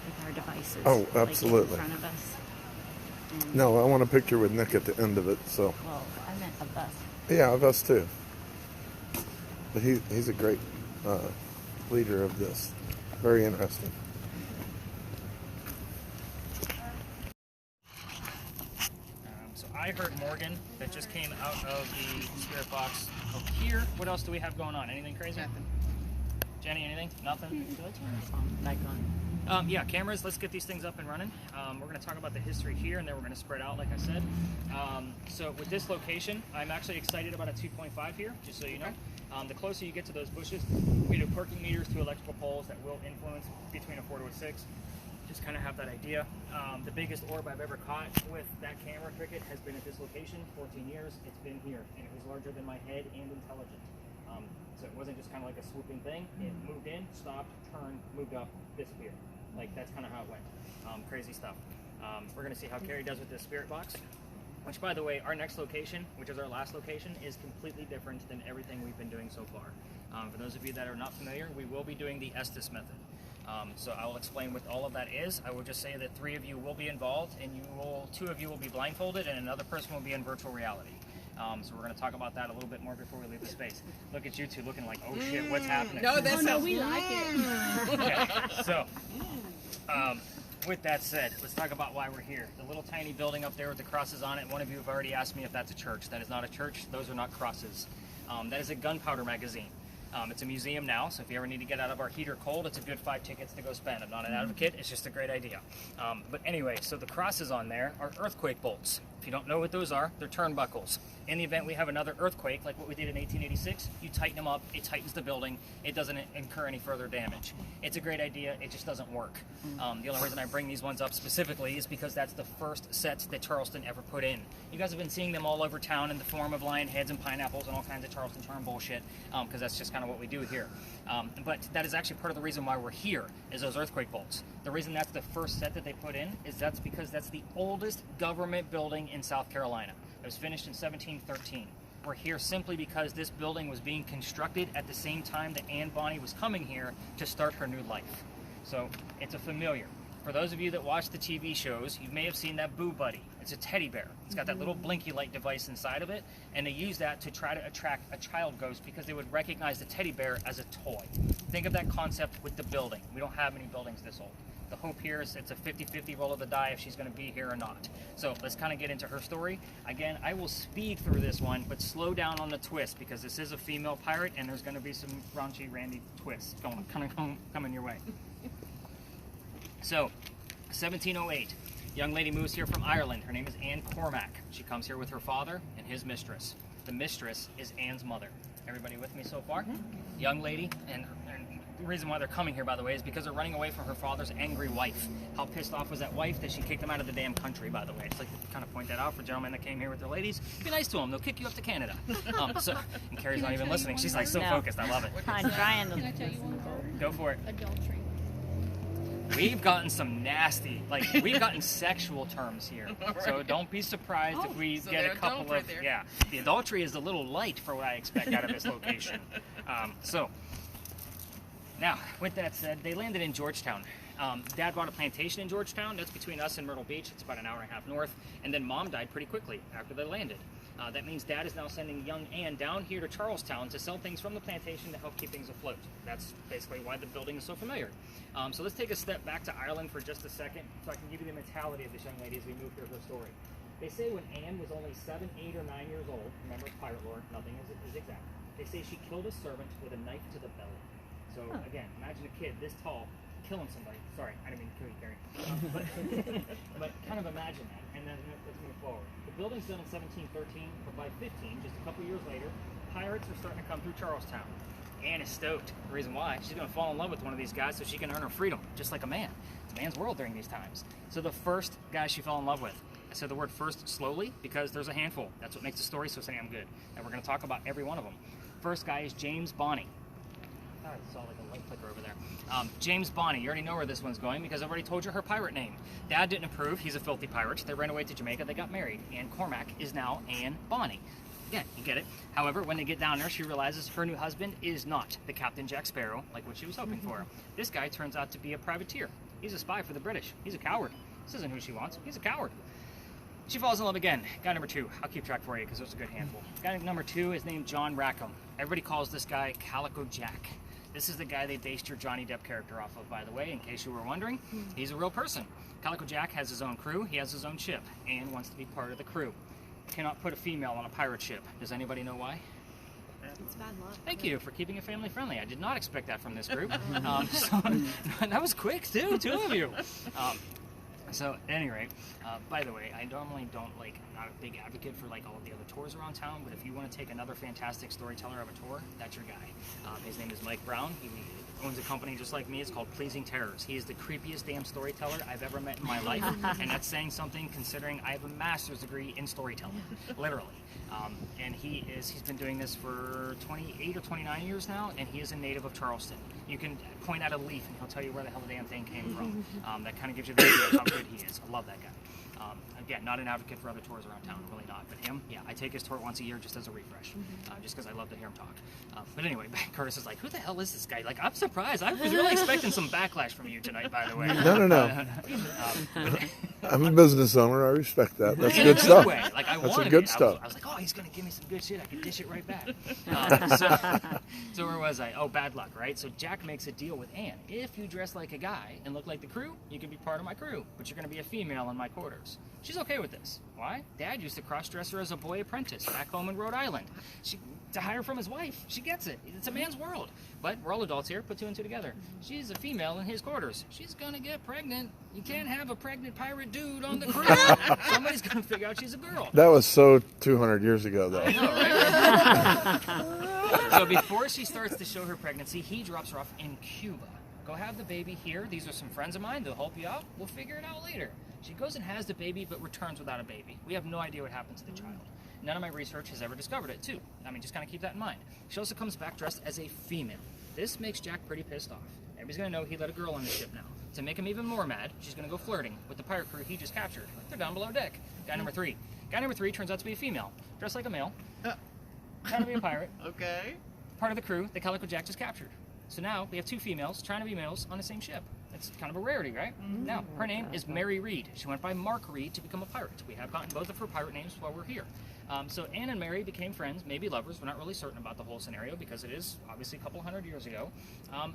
S5: with our devices.
S2: Oh,
S5: like,
S2: absolutely.
S5: in front of us. And,
S2: No, I want a picture with Nick at the end of it. So
S5: well, I meant of us.
S2: yeah, of us too. But he's a great leader of this. Very interesting.
S1: So I heard Morgan that just came out of the spirit box over here. What else do we have going on? Anything crazy?
S4: Nothing.
S1: Jenny, anything? Nothing?
S5: Did I turn this on? Back on.
S1: Yeah, cameras, let's get these things up and running. We're going to talk about the history here, and then we're going to spread out, like I said. So with this location, I'm actually excited about a 2.5 here, just so you know. The closer you get to those bushes, we do parking meters to electrical poles that will influence between a 4 to a 6. just kind of have that idea. The biggest orb I've ever caught with that camera cricket has been at this location, 14 years. It's been here, and it was larger than my head and intelligent. So it wasn't just kind of like a swooping thing. It moved in, stopped, turned, moved up, disappeared. Like, that's kind of how it went. Crazy stuff. We're going to see how Carrie does with this spirit box. Which, by the way, our next location, which is our last location, is completely different than everything we've been doing so far. For those of you that are not familiar, we will be doing the Estes method. So I will explain what all of that is. I will just say that 3 of you will be involved, and 2 of you will be blindfolded, and another person will be in virtual reality. So we're going to talk about that a little bit more before we leave the space. Look at you two looking like, oh shit, what's happening?
S4: No, that's
S7: no, we like it.
S1: Okay, so with that said, let's talk about why we're here. The little tiny building up there with the crosses on it, one of you have already asked me if that's a church. That is not a church. Those are not crosses. That is a gunpowder magazine. It's a museum now, so if you ever need to get out of our heat or cold, it's a good 5 tickets to go spend. I'm not an advocate, it's just a great idea. But anyway, so the crosses on there are earthquake bolts. If you don't know what those are, they're turnbuckles. In the event we have another earthquake, like what we did in 1886, you tighten them up, it tightens the building, it doesn't incur any further damage. It's a great idea, it just doesn't work. The only reason I bring these ones up specifically is because that's the first set that Charleston ever put in. You guys have been seeing them all over town in the form of lion heads and pineapples and all kinds of Charleston charm bullshit, because that's just kind of what we do here. But that is actually part of the reason why we're here, is those earthquake bolts. The reason that's the first set that they put in is that's because that's the oldest government building in South Carolina. It was finished in 1713. We're here simply because this building was being constructed at the same time that Anne Bonny was coming here to start her new life. So it's a familiar. For those of you that watch the TV shows, you may have seen that Boo Buddy. It's a teddy bear. It's got that little blinky light device inside of it, and they use that to try to attract a child ghost because they would recognize the teddy bear as a toy. Think of that concept with the building. We don't have many buildings this old. The hope here is it's a 50-50 roll of the die if she's going to be here or not. So let's kind of get into her story. Again, I will speed through this one, but slow down on the twist because this is a female pirate and there's going to be some raunchy, randy twists coming your way. So, 1708, young lady moves here from Ireland. Her name is Anne Cormac. She comes here with her father and his mistress. The mistress is Anne's mother. Everybody with me so far? Young lady, and the reason why they're coming here, by the way, is because they're running away from her father's angry wife. How pissed off was that wife that she kicked them out of the damn country, by the way. It's like to kind of point that out for gentlemen that came here with their ladies. Be nice to them. They'll kick you up to Canada. And Carrie's not even listening. She's like so focused. I love it.
S5: I'm trying
S7: Can I
S5: to.
S7: tell you one word?
S1: Go for it.
S7: Adultery.
S1: We've gotten some nasty, we've gotten sexual terms here. So don't be surprised if we
S4: so
S1: get a
S4: they're
S1: couple
S4: adult right
S1: of,
S4: there.
S1: yeah. The adultery is a little light for what I expect out of this location. Now, with that said, they landed in Georgetown. Dad bought a plantation in Georgetown. That's between us and Myrtle Beach. It's about an hour and a half north. And then Mom died pretty quickly after they landed. That means Dad is now sending young Anne down here to Charlestown to sell things from the plantation to help keep things afloat. That's basically why the building is so familiar. So let's take a step back to Ireland for just a second so I can give you the mentality of this young lady as we move through her story. They say when Anne was only 7, 8, or 9 years old, remember pirate lore, nothing is exact, they say she killed a servant with a knife to the belly. So again, imagine a kid this tall killing somebody. Sorry, I didn't mean to kill you, Carrie. But kind of imagine that, and then let's move forward. The building's done in 1713, but by 15, just a couple years later, pirates are starting to come through Charlestown. Anne is stoked. The reason why, she's going to fall in love with one of these guys so she can earn her freedom, just like a man. It's a man's world during these times. So the first guy she fell in love with, I said the word first slowly because there's a handful. That's what makes the story so damn good. And we're going to talk about every one of them. First guy is James Bonny. I saw like a light flicker over there. James Bonny, you already know where this one's going because I've already told you her pirate name. Dad didn't approve. He's a filthy pirate. They ran away to Jamaica. They got married. Anne Cormac is now Anne Bonny. Again, you get it. However, when they get down there, she realizes her new husband is not the Captain Jack Sparrow like what she was hoping for. This guy turns out to be a privateer. He's a spy for the British. He's a coward. This isn't who she wants. He's a coward. She falls in love again. Guy number 2. I'll keep track for you because there's a good handful. Guy number 2 is named John Rackham. Everybody calls this guy Calico Jack. This is the guy they based your Johnny Depp character off of, by the way, in case you were wondering. He's a real person. Calico Jack has his own crew. He has his own ship and wants to be part of the crew. Cannot put a female on a pirate ship. Does anybody know why?
S3: It's bad luck.
S1: Thank you for keeping it family friendly. I did not expect that from this group. So, that was quick, too. 2 of you. So at any rate, by the way, I normally don't not a big advocate for like all the other tours around town, but if you want to take another fantastic storyteller of a tour, that's your guy. His name is Mike Brown. He owns a company just like me. It's called Pleasing Terrors. He is the creepiest damn storyteller I've ever met in my life, and that's saying something considering I have a master's degree in storytelling, literally. And he's been doing this for 28 or 29 years now, and he is a native of Charleston. You can point at a leaf and he'll tell you where the hell the damn thing came from. That kind of gives you the idea of how good he is. I love that guy. Again, not an advocate for other tours around town, really not. But him, yeah, I take his tour once a year just as a refresh, just because I love to hear him talk. But anyway, Curtis is like, who the hell is this guy? Like, I'm surprised. I was really expecting some backlash from you tonight, by the way.
S2: No. I'm a business owner. I respect that. That's
S1: in
S2: good
S1: a
S2: stuff.
S1: Way. Like,
S2: That's some good stuff.
S1: I was like, oh, he's going to give me some good shit. I can dish it right back. So where was I? Oh, bad luck, right? So Jack makes a deal with Ann. If you dress like a guy and look like the crew, you can be part of my crew, but you're going to be a female in my quarters. She's okay with this. Why? Dad used to cross-dress her as a boy apprentice back home in Rhode Island. To hire from his wife. She gets it. It's a man's world. But we're all adults here. Put two and two together. She's a female in his quarters. She's going to get pregnant. You can't have a pregnant pirate dude on the crew. Somebody's going to figure out she's a girl.
S2: That was so 200 years ago, though.
S1: I know, right? So before she starts to show her pregnancy, he drops her off in Cuba. Go have the baby here. These are some friends of mine. They'll help you out. We'll figure it out later. She goes and has the baby, but returns without a baby. We have no idea what happened to the child. None of my research has ever discovered it, too. I mean, just kind of keep that in mind. She also comes back dressed as a female. This makes Jack pretty pissed off. Everybody's going to know he let a girl on the ship now. To make him even more mad, she's going to go flirting with the pirate crew he just captured. They're down below deck. Guy number 3. Guy number 3 turns out to be a female, dressed like a male, trying to be a pirate.
S4: Okay.
S1: Part of the crew that Calico Jack just captured. So now we have 2 females trying to be males on the same ship. It's kind of a rarity, right? Now, her name is Mary Reed. She went by Mark Reed to become a pirate. We have gotten both of her pirate names while we're here. So Anne and Mary became friends, maybe lovers. We're not really certain about the whole scenario because it is obviously a couple hundred years ago.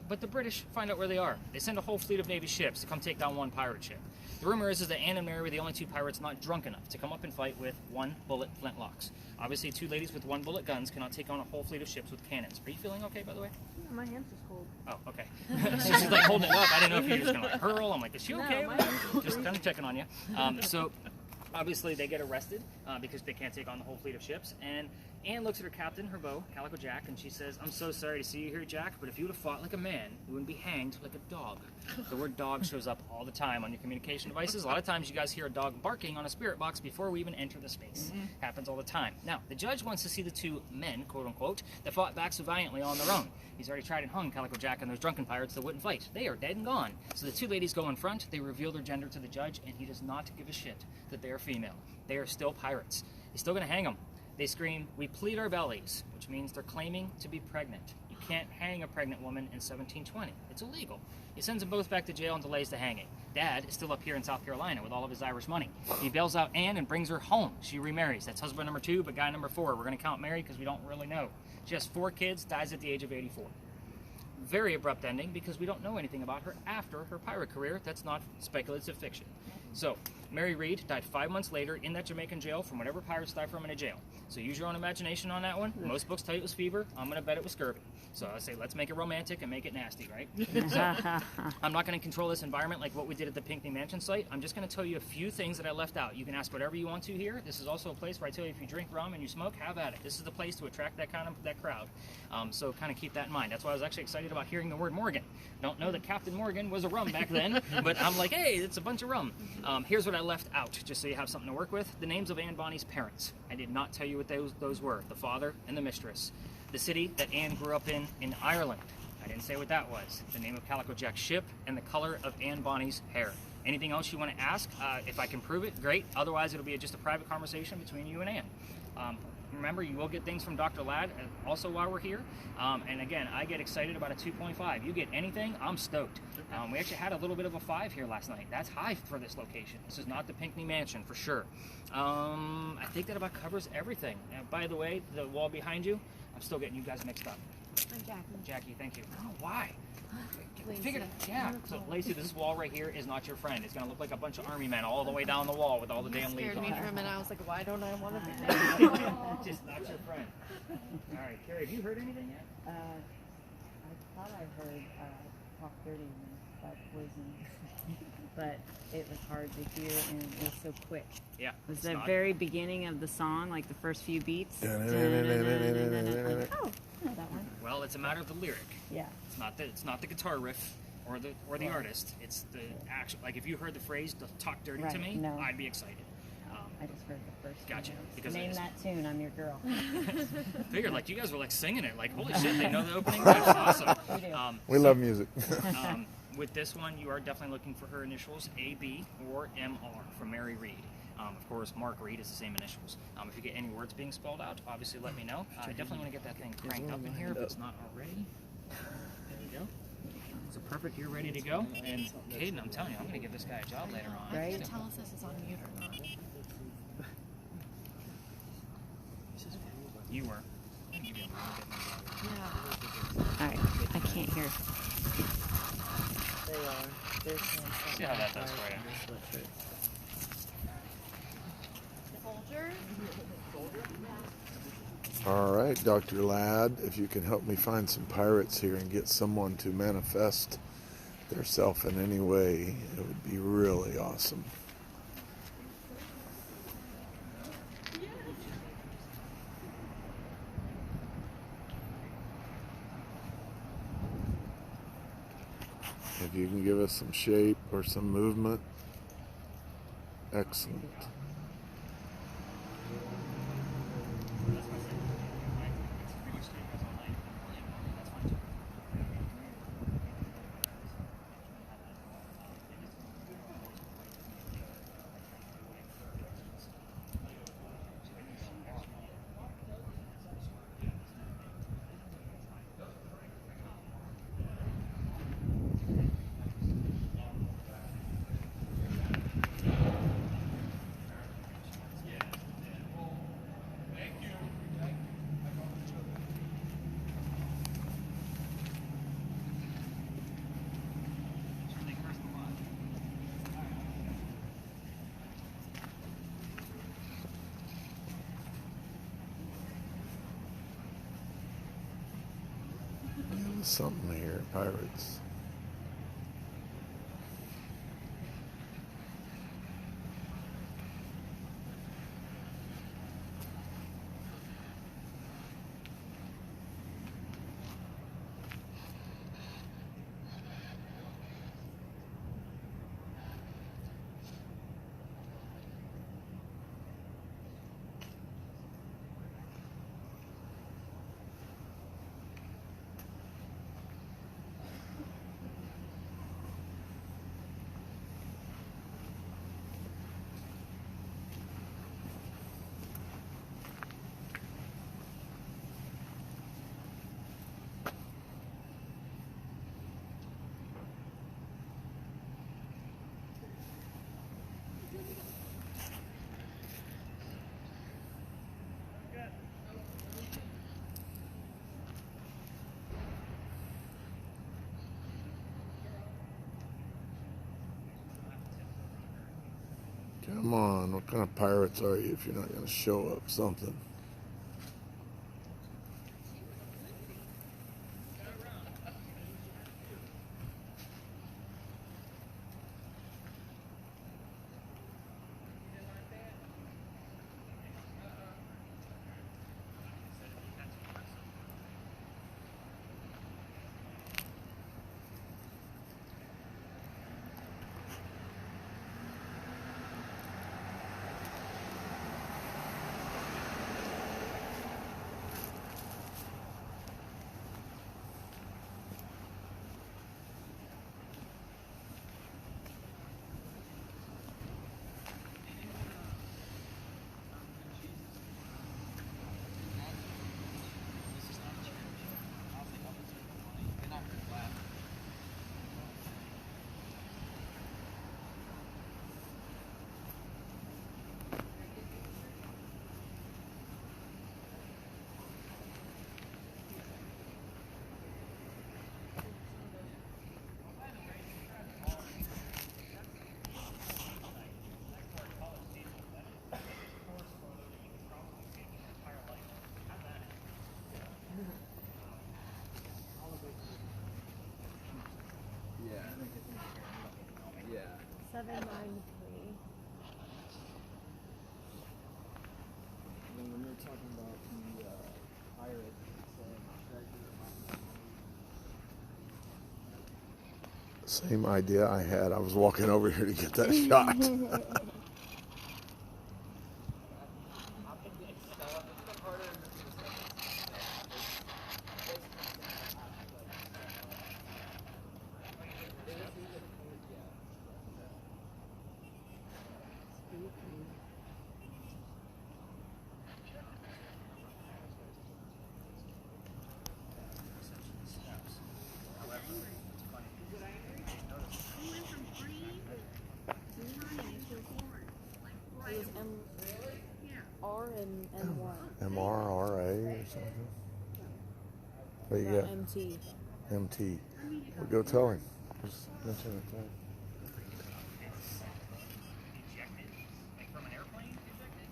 S1: But the British find out where they are. They send a whole fleet of Navy ships to come take down one pirate ship. The rumor is that Anne and Mary were the only 2 pirates not drunk enough to come up and fight with 1-bullet flintlocks. Obviously, 2 ladies with 1-bullet guns cannot take on a whole fleet of ships with cannons. Are you feeling okay, by the way?
S3: Yeah, my hamster's cold.
S1: Oh, okay. So she's like holding it up. I didn't know if you were just going to hurl. I'm like, is she okay? Just kind of checking on you. So obviously they get arrested because they can't take on the whole fleet of ships. And Anne looks at her captain, her beau, Calico Jack, and she says, I'm so sorry to see you here, Jack, but if you would have fought like a man, you wouldn't be hanged like a dog. The word dog shows up all the time on your communication devices. A lot of times you guys hear a dog barking on a spirit box before we even enter the space. Happens all the time. Now, the judge wants to see the 2 men, quote unquote, that fought back so valiantly on their own. He's already tried and hung Calico Jack and those drunken pirates that wouldn't fight. They are dead and gone. So the 2 ladies go in front, they reveal their gender to the judge, and he does not give a shit that they are female. They are still pirates. He's still going to hang them. They scream, we plead our bellies, which means they're claiming to be pregnant. You can't hang a pregnant woman in 1720. It's illegal. He sends them both back to jail and delays the hanging. Dad is still up here in South Carolina with all of his Irish money. He bails out Anne and brings her home. She remarries. That's husband number 2, but guy number 4. We're going to count Mary because we don't really know. She has 4 kids, dies at the age of 84. Very abrupt ending because we don't know anything about her after her pirate career. That's not speculative fiction. So, Mary Reed died 5 months later in that Jamaican jail from whatever pirates die from in a jail. So use your own imagination on that one. Most books tell you it was fever. I'm going to bet it was scurvy. So I say let's make it romantic and make it nasty, right? So, I'm not going to control this environment like what we did at the Pinckney Mansion site. I'm just going to tell you a few things that I left out. You can ask whatever you want to here. This is also a place where I tell you if you drink rum and you smoke, have at it. This is the place to attract that crowd. So kind of keep that in mind. That's why I was actually excited about hearing the word Morgan. Don't know that Captain Morgan was a rum back then, but I'm like, hey, it's a bunch of rum. Here's what I left out, just so you have something to work with. The names of Anne Bonny's parents. I did not tell you what those were. The father and the mistress. The city that Anne grew up in Ireland. I didn't say what that was. The name of Calico Jack's ship and the color of Anne Bonny's hair. Anything else you want to ask? If I can prove it, great. Otherwise, it'll be just a private conversation between you and Anne. Remember, you will get things from Dr. Ladd also while we're here. And again, I get excited about a 2.5. You get anything, I'm stoked. We actually had a little bit of a 5 here last night. That's high for this location. This is not the Pinckney Mansion, for sure. I think that about covers everything. By the way, the wall behind you, I'm still getting you guys mixed up.
S3: I'm Jackie.
S1: Jackie, thank you. I don't know why.
S3: Lacey.
S1: Figured, yeah. So, Lacey, this wall right here is not your friend. It's going to look like a bunch of army men all the way down the wall with all the damn leaves
S3: Scared
S1: on
S3: me
S1: it.
S3: for a minute. I was like, why don't I want to be there?
S1: Just not your friend. All right, Carrie, have you heard anything yet?
S5: I thought I heard talk dirty about poison. but it was hard to hear and it was so quick.
S1: Yeah.
S5: It was
S1: it's
S5: the
S1: not-
S5: very beginning of the song, like the first few beats.
S2: Yeah.
S5: Oh, I know that one.
S1: Well, it's a matter of the lyric.
S5: Yeah.
S1: It's not the guitar riff or the
S5: Right.
S1: artist. It's the actual. Like if you heard the phrase "talk dirty to
S5: Right,
S1: me,"
S5: no.
S1: I'd be excited.
S5: I just heard the first
S1: Gotcha,
S5: one.
S1: because
S5: Name
S1: it's-
S5: that tune, I'm your girl.
S1: Figured like you guys were like singing it. Like holy shit, they know the opening. That's awesome.
S5: We do.
S2: We love music.
S1: With this one, you are definitely looking for her initials, AB or MR, from Mary Reed. Of course, Mark Reed is the same initials. If you get any words being spelled out, obviously let me know. I definitely want to get that thing cranked up in here if it's not already. There you go. So perfect, you're ready to go. And Caden, I'm telling you, I'm going to give this guy a job later on.
S5: Right?
S3: Tell us this is on mute or not.
S1: You were. I'm gonna give you a little bit more.
S3: Yeah.
S5: Alright, I can't hear.
S6: They are. They're saying
S1: See how that does for you.
S3: Folger?
S2: All right, Dr. Ladd, if you can help me find some pirates here and get someone to manifest theirself in any way, it would be really awesome. If you can give us some shape or some movement, excellent. Something here, pirates. Come on, what kind of pirates are you if you're not going to show up something?
S3: 793.
S6: When we were talking about the pirate,
S2: Same idea I had. I was walking over here to get that shot.
S3: It was R and M1.
S2: MRRA or something. What you got?
S3: MT.
S2: MT. Well, go tell him. Just mention it there.
S1: Ejected? Like from an airplane? Ejected?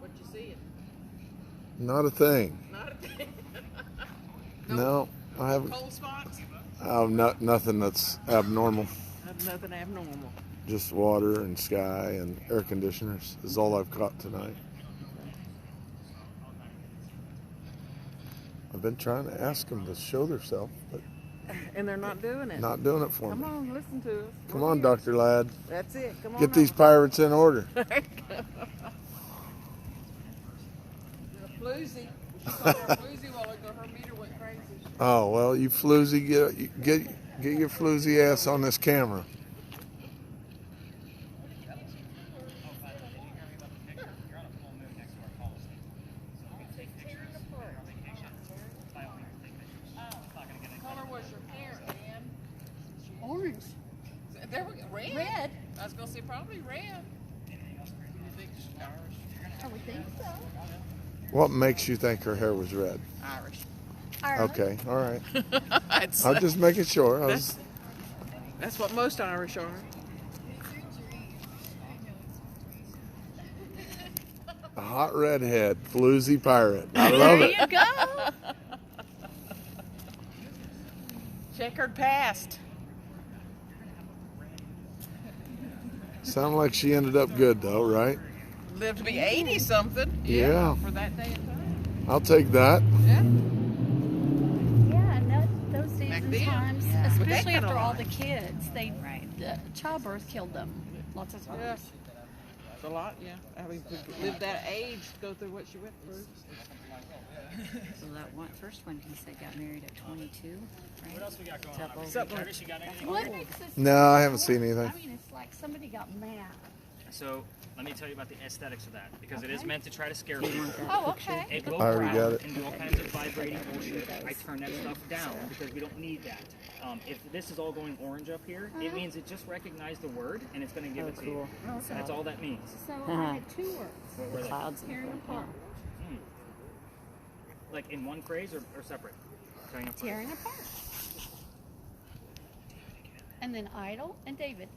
S4: What you seeing?
S2: Not a thing.
S4: Not a thing.
S2: No, I haven't.
S4: Cold spots?
S2: Nothing that's abnormal.
S4: Nothing abnormal.
S2: Just water and sky and air conditioners is all I've caught tonight. I've been trying to ask them to show themselves, but
S4: And they're not doing it.
S2: not doing it for
S4: Come
S2: me.
S4: on, listen to us.
S2: Come
S4: We're
S2: on,
S4: here.
S2: Dr. Ladd.
S4: That's it. Come on.
S2: Get these pirates in order.
S4: Floozy. She called her floozy while ago. Her meter went crazy.
S2: Oh, well, you floozy, get your floozy ass on this camera.
S4: Color was your hair, Dan?
S3: Orange.
S4: There we go. Red.
S3: Red.
S4: I was gonna say probably red. You think she's Irish?
S3: I would think so.
S2: What makes you think her hair was red?
S4: Irish.
S2: Okay, all right.
S4: That's,
S2: I'm just making sure.
S4: that's what most Irish are.
S2: A hot redhead, floozy pirate. I love it.
S3: There you go.
S4: Checkered past.
S2: Sounded like she ended up good, though, right?
S4: Lived to be 80 something.
S2: Yeah.
S4: For that day and time.
S2: I'll take that.
S4: Yeah.
S7: Yeah, and those days
S4: Back
S7: and
S4: then.
S7: times,
S4: Yeah. With that
S7: especially
S4: kind of
S7: after all
S4: life.
S7: the kids, the childbirth killed them lots of times.
S4: Yeah. It's a lot, yeah. I mean, to live that age, go through what she went through.
S5: So that first one he said got married at 22, right?
S1: What else we got going
S5: Step
S1: on?
S5: over.
S1: Curtis, you got anything?
S7: What makes this?
S2: No, I haven't seen anything.
S7: I mean, it's like somebody got mad.
S1: So let me tell you about the aesthetics of that, because it is
S7: Okay.
S1: meant to try to scare people.
S7: Oh, okay.
S1: It will
S2: I already
S1: growl
S2: got it.
S1: and do all kinds of vibrating bullshit. I turn that stuff down because we don't need that. If this is all going orange up here, it means it just recognized the word and it's going to give
S5: Oh,
S1: it to
S5: cool.
S1: you. That's all that means.
S7: So I had two words.
S1: What were
S5: The
S1: they?
S5: clouds and
S7: Tearing apart.
S1: Like in one phrase or separate? Tearing apart.
S7: Tearing apart. And then Idol and David.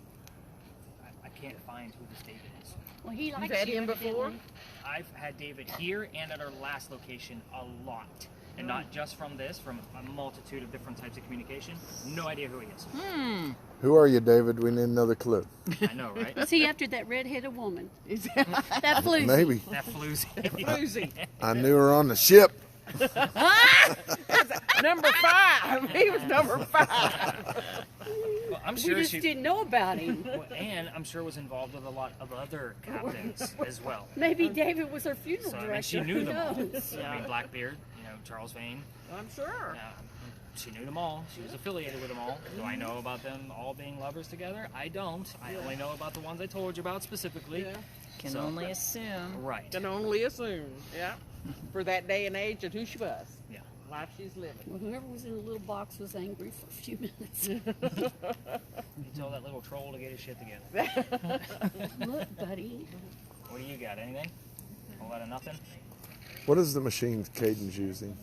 S1: I can't find who this David is.
S7: Well, he likes
S4: You've had
S7: you,
S4: him before?
S7: evidently.
S1: I've had David here and at our last location a lot. And not just from this, from a multitude of different types of communication. No idea who he is.
S2: Who are you, David? We need another clue.
S1: I know, right?
S7: Was he after that red-headed woman?
S4: Is
S7: That floozy.
S2: Maybe.
S1: That floozy.
S4: floozy.
S2: I knew her on the ship.
S4: Number 5. He was number 5.
S1: Well, I'm
S7: We
S1: sure
S7: just
S1: she...
S7: didn't know about him.
S1: Well, and I'm sure was involved with a lot of other captains as well.
S7: Maybe David was her funeral
S1: So I
S7: director.
S1: mean, she knew
S7: Who
S1: them all.
S7: knows?
S1: I mean, Blackbeard, Charles Vane.
S4: I'm sure.
S1: She knew them all. She was affiliated with them all. Do I know about them all being lovers together? I don't. I only know about the ones I told you about specifically.
S4: Yeah.
S5: Can only assume.
S1: Right.
S4: Can only assume. Yeah. For that day and age and who she was.
S1: Yeah.
S4: Life she's living.
S7: Well, whoever was in the little box was angry for a few minutes.
S1: You told that little troll to get his shit together.
S7: Look, buddy.
S1: What do you got? Anything? A lot of nothing?
S2: What is the machine Caden's using?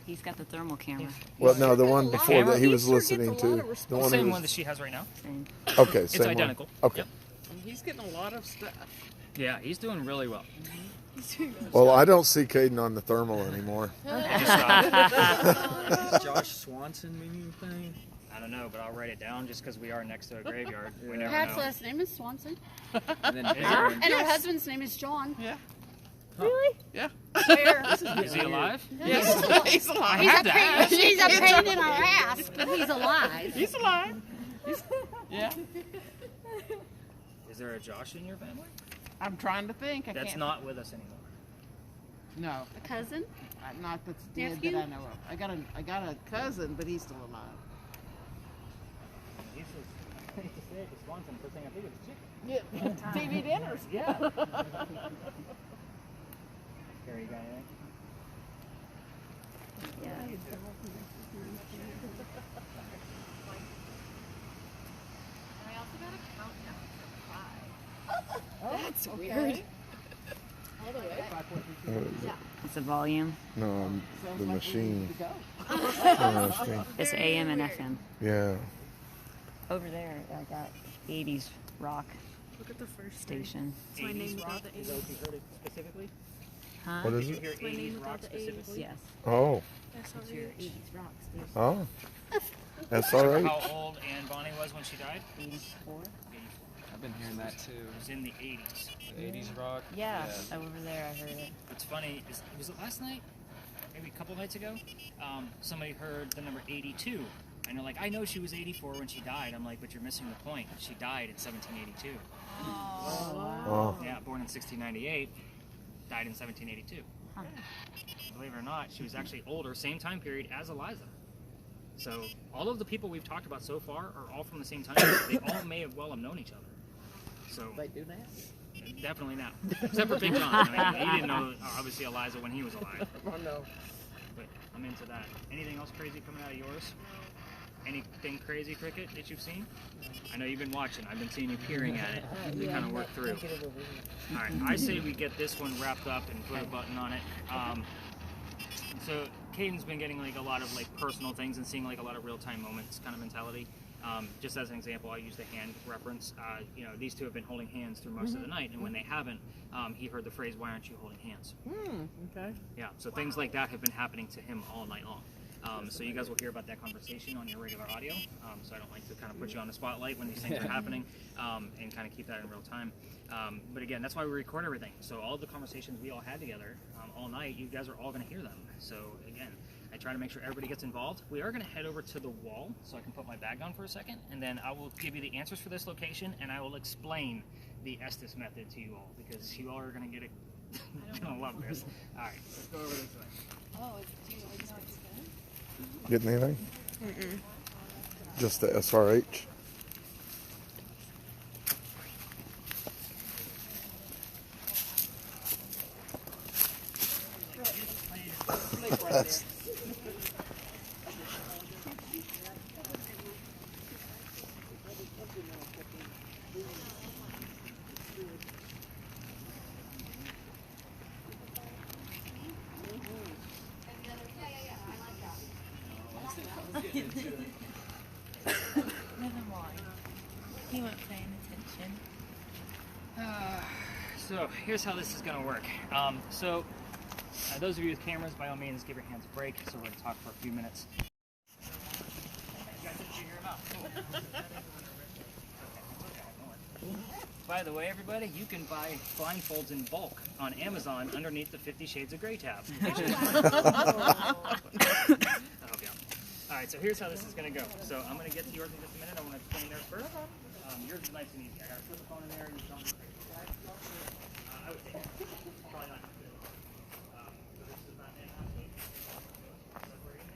S5: He's got the thermal camera.
S2: Well, no, the one before that he was
S4: He sure gets a
S2: listening
S4: lot
S2: to.
S4: of
S2: The
S4: response.
S2: one
S1: Same
S2: he
S1: one that
S2: was,
S1: she has right now.
S5: Same.
S2: okay,
S1: It's
S2: same
S1: identical.
S2: one. Okay.
S1: Yep.
S4: He's getting a lot of stuff.
S1: Yeah, he's doing really well.
S2: Well, I don't see Caden on the thermal anymore.
S1: Just stopped.
S6: Does Josh Swanson mean anything?
S1: I don't know, but I'll write it down just because we are next to a graveyard. We never
S7: Pat's
S1: know.
S7: last name is Swanson,
S6: And then
S1: Is
S6: Aaron.
S7: and her husband's name is John.
S4: Yeah.
S7: Really?
S4: Yeah.
S7: Where?
S1: Is he alive?
S4: Yes. He's alive.
S1: I had to ask.
S7: He's a pain in our ass, but he's alive.
S4: He's alive. Yeah.
S1: Is there a Josh in your family?
S4: I'm trying to think. I
S1: That's
S4: can't.
S1: not with us anymore.
S4: No.
S7: A cousin?
S4: Not that's dead
S7: Nephew?
S4: that I know of. I got a cousin, but he's still alive.
S1: He says, I hate to say it, it's Swanson. First thing I think it's chicken.
S4: Yeah. TV dinners.
S1: Yeah. Carrie, you got anything?
S5: Yeah.
S3: I also got a countdown for 5.
S5: That's weird.
S3: All the way.
S5: It's a volume.
S2: No,
S4: Sounds
S2: the
S4: like
S2: machine.
S4: we need to go.
S2: Machine.
S5: It's AM and FM.
S2: Yeah.
S5: Over there, I got 80s rock
S8: Look at the first
S5: station.
S8: It's my name without the
S1: Is that
S8: A.
S1: what you heard it specifically?
S5: Huh?
S2: What is
S1: Did you
S2: it?
S1: hear
S8: My name
S1: 80s
S8: without
S1: rock
S8: the A.
S1: specifically?
S5: Yes.
S2: Oh.
S8: That's
S5: It's your 80s rock station.
S2: Oh. That's all right.
S1: How old Anne Bonny was when she died?
S5: 84?
S1: 84.
S6: I've been hearing that too.
S1: It was in the 80s.
S6: The 80s rock.
S5: Yeah, over there I heard it.
S1: What's funny is, was it last night? Maybe a couple nights ago? Somebody heard the number 82. And they're like, I know she was 84 when she died. I'm like, but you're missing the point. She died in 1782.
S2: Oh.
S1: Yeah, born in 1698, died in 1782.
S5: Huh.
S1: Believe it or not, she was actually older, same time period as Eliza. So all of the people we've talked about so far are all from the same time period. They all may have well have known each other. So
S4: They do that.
S1: definitely now, except for Big John. I mean, he didn't know obviously Eliza when he was alive.
S4: Oh no.
S1: But I'm into that. Anything else crazy coming out of yours? Anything crazy, Cricket, that you've seen? I know you've been watching. I've been seeing you peering at it. We kind of work through. All right, I say we get this one wrapped up and put a button on it. So Caden's been getting like a lot of like personal things and seeing like a lot of real-time moments kind of mentality. Just as an example, I used a hand reference. You know, these two have been holding hands through most of the night, and when they haven't, he heard the phrase, "Why aren't you holding hands?"
S4: Okay.
S1: Yeah, so things like that have been happening to him all night long. So you guys will hear about that conversation on your regular audio. So I don't like to kind of put you on the spotlight when these things are happening, and kind of keep that in real time. But again, that's why we record everything. So all the conversations we all had together all night, you guys are all going to hear them. So again, I try to make sure everybody gets involved. We are going to head over to the wall so I can put my bag on for a second, and then I will give you the answers for this location, and I will explain the Estes method to you all, because you all are going to get it. Gonna love this. All right, let's go over this way.
S3: Oh, do you know it's good?
S2: Getting anything? Just the SRH. That's
S8: Never mind. He weren't paying attention.
S1: So here's how this is going to work. Those of you with cameras, by all means, give your hands a break. So we're going to talk for a few minutes. You guys didn't figure him out. Cool. By the way, everybody, you can buy blindfolds in bulk on Amazon underneath the 50 Shades of Grey tab. That'll help you out. All right, so here's how this is going to go. So I'm going to get to yours in just a minute. I want to explain theirs first. Yours is nice and easy. I got to put the phone in there and you don't need to. I would take it. Probably not. So this is about 9.5 feet. So we're in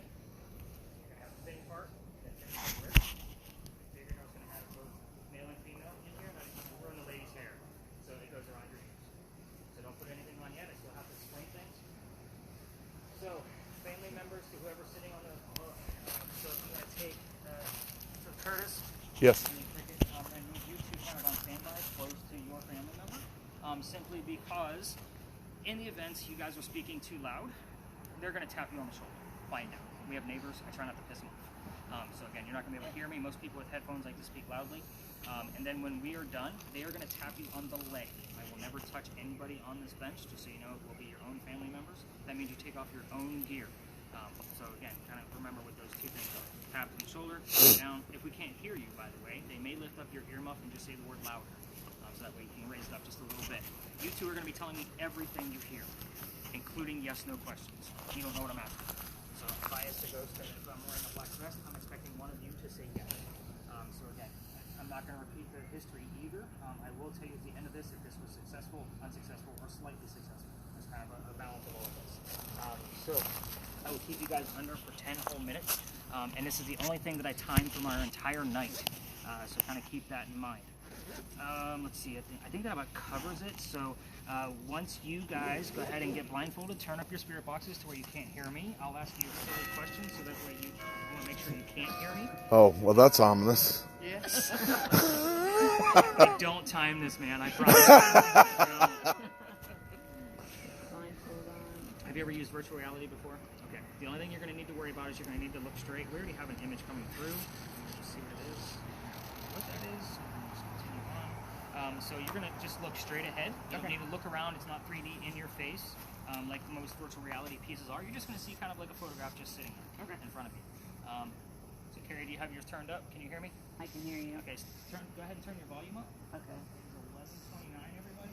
S2: Yes.
S1: I need you to kind of on standby, close to your family member, simply because in the event you guys are speaking too loud, they're going to tap you on the shoulder, quiet down. We have neighbors. I try not to piss them off. So again, you're not going to be able to hear me. Most people with headphones like to speak loudly. And then when we are done, they are going to tap you on the leg. I will never touch anybody on this bench, just so you know it will be your own family members. That means you take off your own gear. So again, kind of remember what those two things are. Tap on the shoulder, down. If we can't hear you, by the way, they may lift up your earmuff and just say the word louder. So that way you can raise it up just a little bit. You two are going to be telling me everything you hear, including yes, no questions. You don't know what I'm asking. So if I ask to go, if I'm wearing a black vest, I'm expecting one of you to say yes. So again, I'm not going to repeat the history either. I will tell you at the end of this if this was successful, unsuccessful, or slightly successful. It's kind of a balance of all of this. So I will keep you guys under for 10 whole minutes. And this is the only thing that I timed from our entire night. So kind of keep that in mind. Let's see, I think that about covers it. So once you guys go ahead and get blindfolded, turn up your spirit boxes to where you can't hear me. I'll ask you a silly question so that way you want to make sure you can't hear me.
S2: Oh, well, that's ominous.
S1: Yes. I don't time this, man. I promise. Have you ever used virtual reality before? Okay. The only thing you're going to need to worry about is you're going to need to look straight. We already have an image coming through. Let's see what it is. What that is. Just continue on. So you're going to just look straight ahead. You don't need to look around. It's not 3D in your face like most virtual reality pieces are. You're just going to see kind of like a photograph just sitting there in front of you. So Carrie, do you have yours turned up? Can you hear me?
S5: I can hear you.
S1: Okay. Go ahead and turn your volume up.
S5: Okay.
S1: It's 11:29, everybody.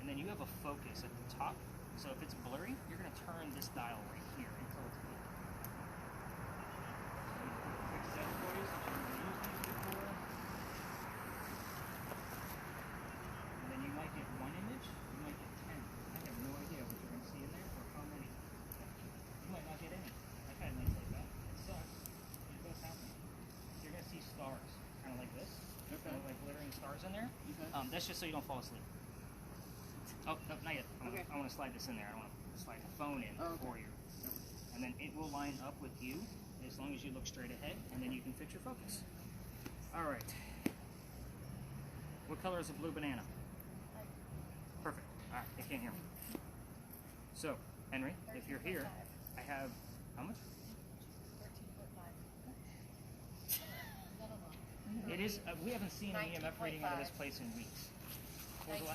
S1: And then you have a focus at the top. So if it's blurry, you're going to turn this dial right here until it's blue. Quick set for you, since you've never used these before. And then you might get one image, you might get 10. I have no idea what you're going to see in there or how many. You might not get any. I've had nights like that. It sucks. It does happen. You're going to see stars, kind of like this. Kind of like glittering stars in there. That's just so you don't fall asleep. Oh, no, not yet. I want to slide this in there. I want to slide the phone in for you. And then it will line up with you as long as you look straight ahead, and then you can fix your focus. All right. What color is a blue banana? Perfect. All right, they can't hear me. So, Henry, if you're here, I have, how much? 13.5. It is, we haven't seen an EMF reading out of this place in weeks. 19.5.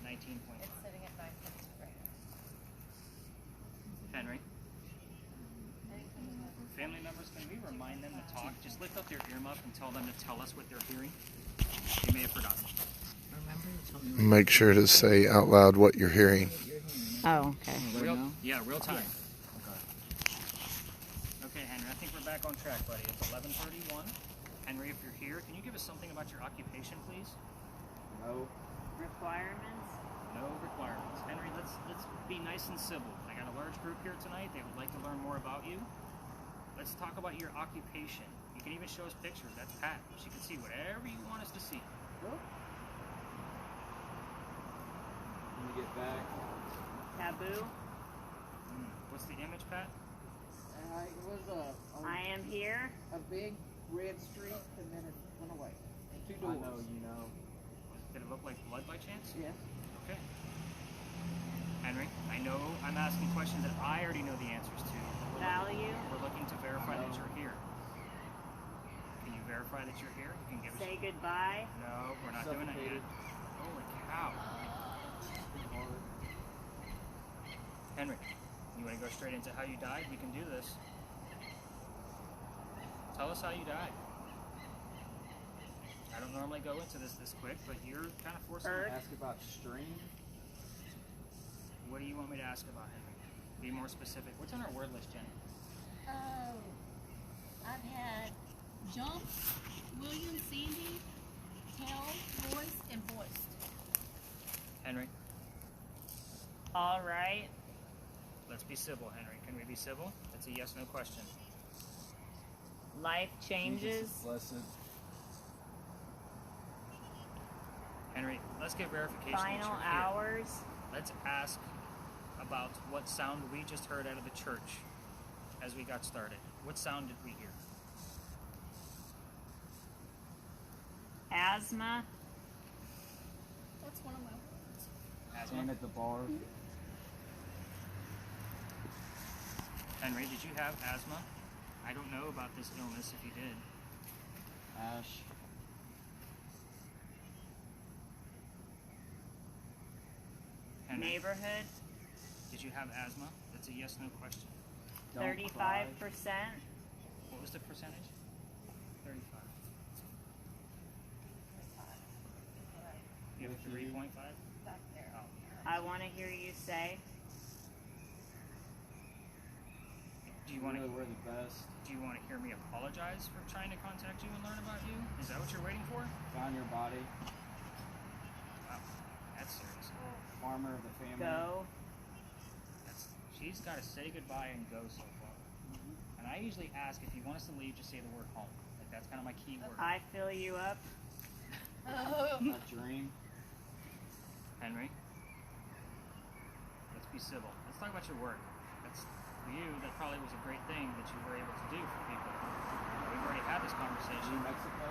S1: 19.5.
S3: It's sitting at 9.2 right now.
S1: Henry. Family members, can we remind them to talk? Just lift up their earmuff and tell them to tell us what they're hearing. They may have forgotten.
S5: Remember you told me.
S2: Make sure to say out loud what you're hearing.
S5: Oh, okay.
S1: Real time. Okay, Henry, I think we're back on track, buddy. It's 11:31. Henry, if you're here, can you give us something about your occupation, please?
S6: No.
S5: Requirements?
S1: No requirements. Henry, let's be nice and civil. I got a large group here tonight. They would like to learn more about you. Let's talk about your occupation. You can even show us pictures. That's Pat. She can see whatever you want us to see.
S6: When we get back.
S5: Taboo?
S1: What's the image, Pat?
S4: It was
S5: I am here.
S4: a big red streak, and then it went away. Two
S6: I
S4: doors.
S6: know, you know.
S1: Did it look like blood by chance?
S4: Yeah.
S1: Okay. Henry, I know I'm asking questions that I already know the answers to.
S5: Value?
S1: We're looking to verify that you're here. Can you verify that you're here? You can give us.
S5: Say goodbye?
S1: No, we're not doing that yet. Holy cow. Henry, you want to go straight into how you died? We can do this. Tell us how you died. I don't normally go into this quick, but you're kind of forcing me.
S6: Ask about stream.
S1: What do you want me to ask about, Henry? Be more specific. What's on our word list, Jenny?
S8: I've had jump, William, Sandy, tell, voice, and voiced.
S1: Henry,
S5: All right.
S1: let's be civil, Henry. Can we be civil? That's a yes/no question.
S5: Life changes.
S6: Blessed.
S1: Henry, let's get verification that
S5: Final
S1: you're here.
S5: hours.
S1: Let's ask about what sound we just heard out of the church as we got started. What sound did we hear?
S5: asthma.
S8: That's one of my words.
S1: Asthma.
S6: And at the bar.
S1: Henry, did you have asthma? I don't know about this illness if you did.
S6: Ash.
S1: Henry,
S5: Neighborhood,
S1: did you have asthma? That's a yes/no question.
S6: Don't
S5: 35%.
S6: cry.
S1: What was the percentage? 35. You have a 3.5?
S8: Back there.
S1: Oh.
S5: I want to hear you say.
S1: Do you want to?
S6: Really, we're the best.
S1: Do you want to hear me apologize for trying to contact you and learn about you? Is that what you're waiting for?
S6: Found your body.
S1: Wow, that's serious.
S6: Farmer of the family.
S5: Go.
S1: She's got to say goodbye and go so far. And I usually ask if you want us to leave, just say the word home. Like that's kind of my key word.
S5: I fill you up.
S6: A dream.
S1: Henry, let's be civil. Let's talk about your work. That's for you. That probably was a great thing that you were able to do for people. We've already had this conversation.
S6: New Mexico.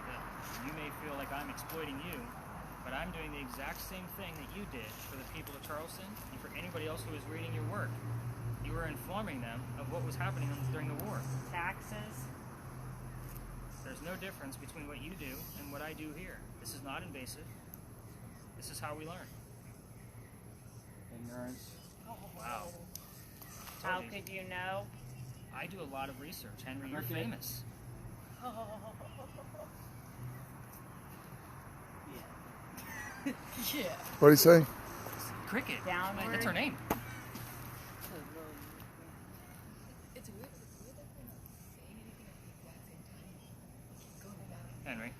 S1: That you may feel like I'm exploiting you, but I'm doing the exact same thing that you did for the people of Charleston and for anybody else who was reading your work. You were informing them of what was happening during the war.
S5: Taxes.
S1: There's no difference between what you do and what I do here. This is not invasive. This is how we learn.
S6: Ignorance.
S1: Wow.
S5: How
S1: Told you.
S5: could you know?
S1: I do a lot of research. Henry, you're
S6: Okay.
S1: famous.
S3: Yeah.
S2: What do you say?
S1: Cricket.
S5: Downward.
S1: That's her name.
S3: It's weird. It's weird that we're not saying anything at the exact same time. Going about it.
S1: Henry.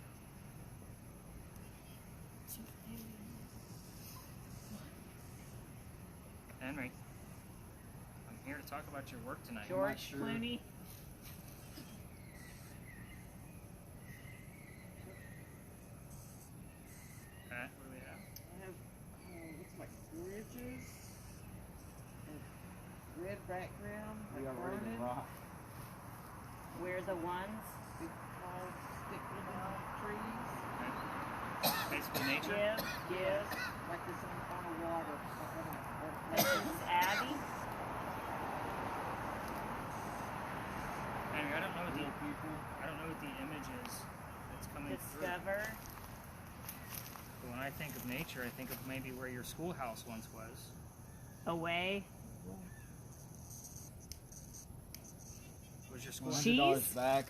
S1: Henry. I'm here to talk about your work tonight.
S5: George
S6: sure.
S5: Clooney.
S1: Pat, what do we have?
S4: I have, looks like bridges, and red background,
S6: We
S4: like
S6: are ready to
S4: burning,
S6: rock.
S5: We're the ones.
S4: big tall stick looking trees,
S1: Basically nature.
S5: Give.
S4: like this on the water.
S5: Mrs. Abby.
S1: Henry, I don't know what
S6: Real people.
S1: the image is that's coming through.
S5: Discover.
S1: But when I think of nature, I think of maybe where your schoolhouse once was.
S5: Away.
S1: Was your
S6: $100
S1: schoolhouse?
S5: Cheese?
S6: back.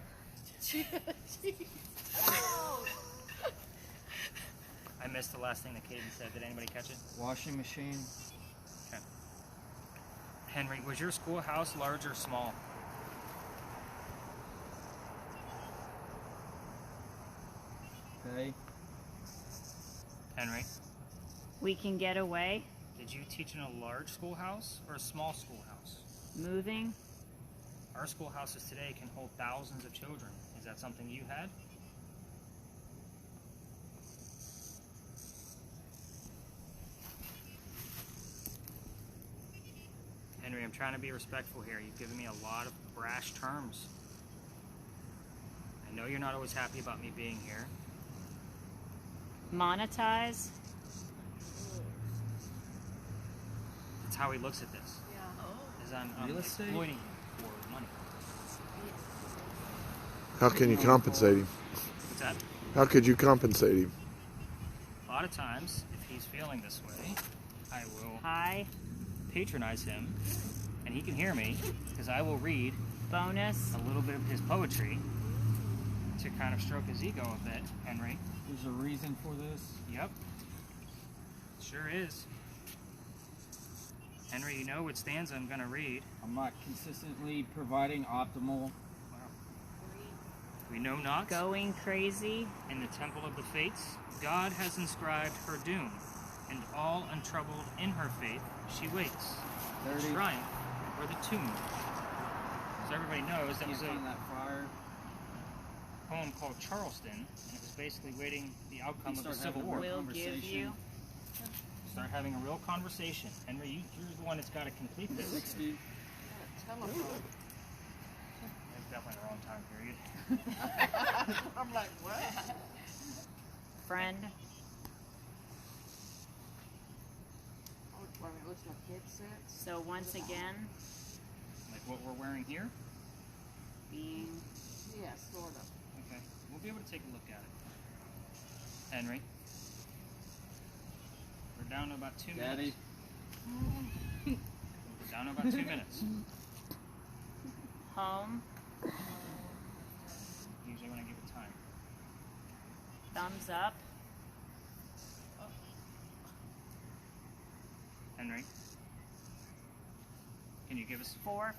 S1: I missed the last thing that Katie said. Did anybody catch it?
S6: Washing machine.
S1: Okay. Henry, was your schoolhouse large or small?
S6: Okay.
S1: Henry,
S5: We can get away.
S1: did you teach in a large schoolhouse or a small schoolhouse?
S5: Moving.
S1: Our schoolhouses today can hold thousands of children. Is that something you had? Henry, I'm trying to be respectful here. You've given me a lot of brash terms. I know you're not always happy about me being here.
S5: Monetize.
S1: That's how he looks at this. Is I'm
S6: Real estate?
S1: exploiting him for money.
S2: How can you compensate him?
S1: What's that?
S2: How could you compensate him?
S1: A lot of times, if he's feeling this way, I will
S5: High.
S1: patronize him, and he can hear me, because I will read
S5: Bonus.
S1: a little bit of his poetry to kind of stroke his ego a bit, Henry.
S6: There's a reason for this.
S1: Yep. Sure is. Henry, you know what stanza I'm going to read.
S6: I'm not consistently providing optimal.
S1: We know not.
S5: Going crazy.
S1: In the temple of the fates, God has inscribed her doom, and all untroubled in her faith, she waits.
S6: 30.
S1: Triumph or the tomb. So everybody knows that was
S6: Can't
S1: a
S6: find that fire.
S1: poem called Charleston, and it was basically waiting the outcome of the
S6: Start
S1: Civil
S6: having a
S1: War.
S6: real
S5: Will give
S6: conversation.
S5: you.
S1: Start having a real conversation. Henry, you're the one that's got to complete this.
S6: 60.
S4: Telephone.
S1: That's definitely the wrong time period.
S4: I'm like, what?
S5: friend.
S4: Oh, well, it looks like headsets.
S5: So once again,
S1: Like what we're wearing here?
S5: being
S4: Yeah, sort of.
S1: Okay. We'll be able to take a look at it. Henry. We're down to about 2
S6: Daddy.
S1: minutes. We're down to about 2 minutes.
S5: home,
S1: Usually when I give it time.
S5: thumbs up,
S1: Henry. Can you give us
S5: 4.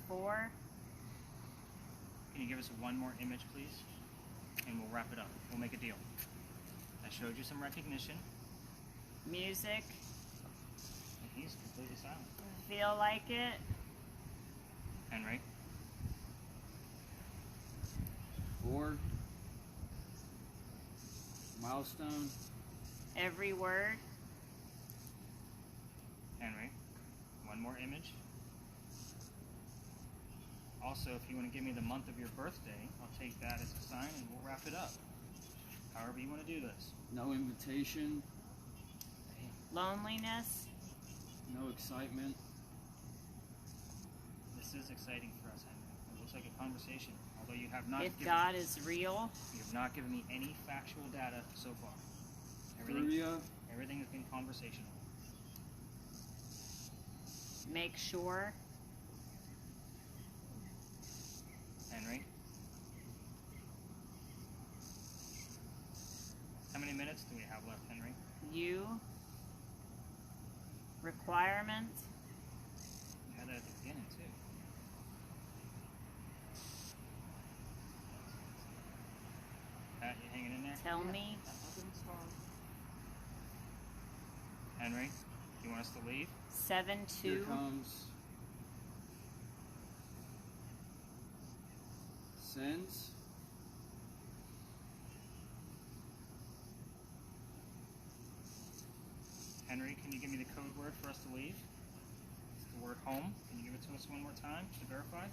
S1: Can you give us one more image, please? And we'll wrap it up. We'll make a deal. I showed you some recognition,
S5: music,
S1: and he's completely silent.
S5: feel like it,
S1: Henry.
S6: 4. Milestone.
S5: every word,
S1: Henry. One more image. Also, if you want to give me the month of your birthday, I'll take that as a sign and we'll wrap it up. However you want to do this.
S6: No invitation.
S5: loneliness,
S6: No excitement.
S1: This is exciting for us, Henry. It looks like a conversation. Although you have not
S5: if
S1: given,
S5: God is real,
S1: you have not given me any factual data so far.
S6: Furia.
S1: Everything has been conversational.
S5: make sure,
S1: Henry. How many minutes do we have left, Henry?
S5: you, requirements,
S1: You had that at the beginning, too. Pat, you hanging in there?
S5: tell me,
S4: Up in the stars.
S1: Henry, you want us to leave?
S5: 7
S6: Here
S5: 2,
S6: comes sins.
S1: Henry, can you give me the code word for us to leave? It's the word home. Can you give it to us one more time to verify?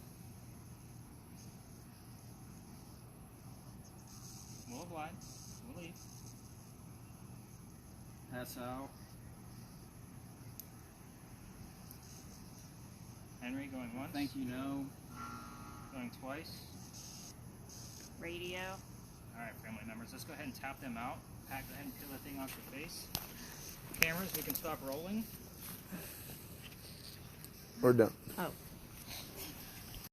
S1: We'll oblige. We'll leave.
S6: Pass out.
S1: Henry going once.
S6: Thank you, no.
S1: Going twice.
S5: radio,
S1: Alright, family members, let's go ahead and tap them out. Pat, go ahead and peel that thing off your face. Cameras, we can stop rolling.
S2: We're done.
S5: oh,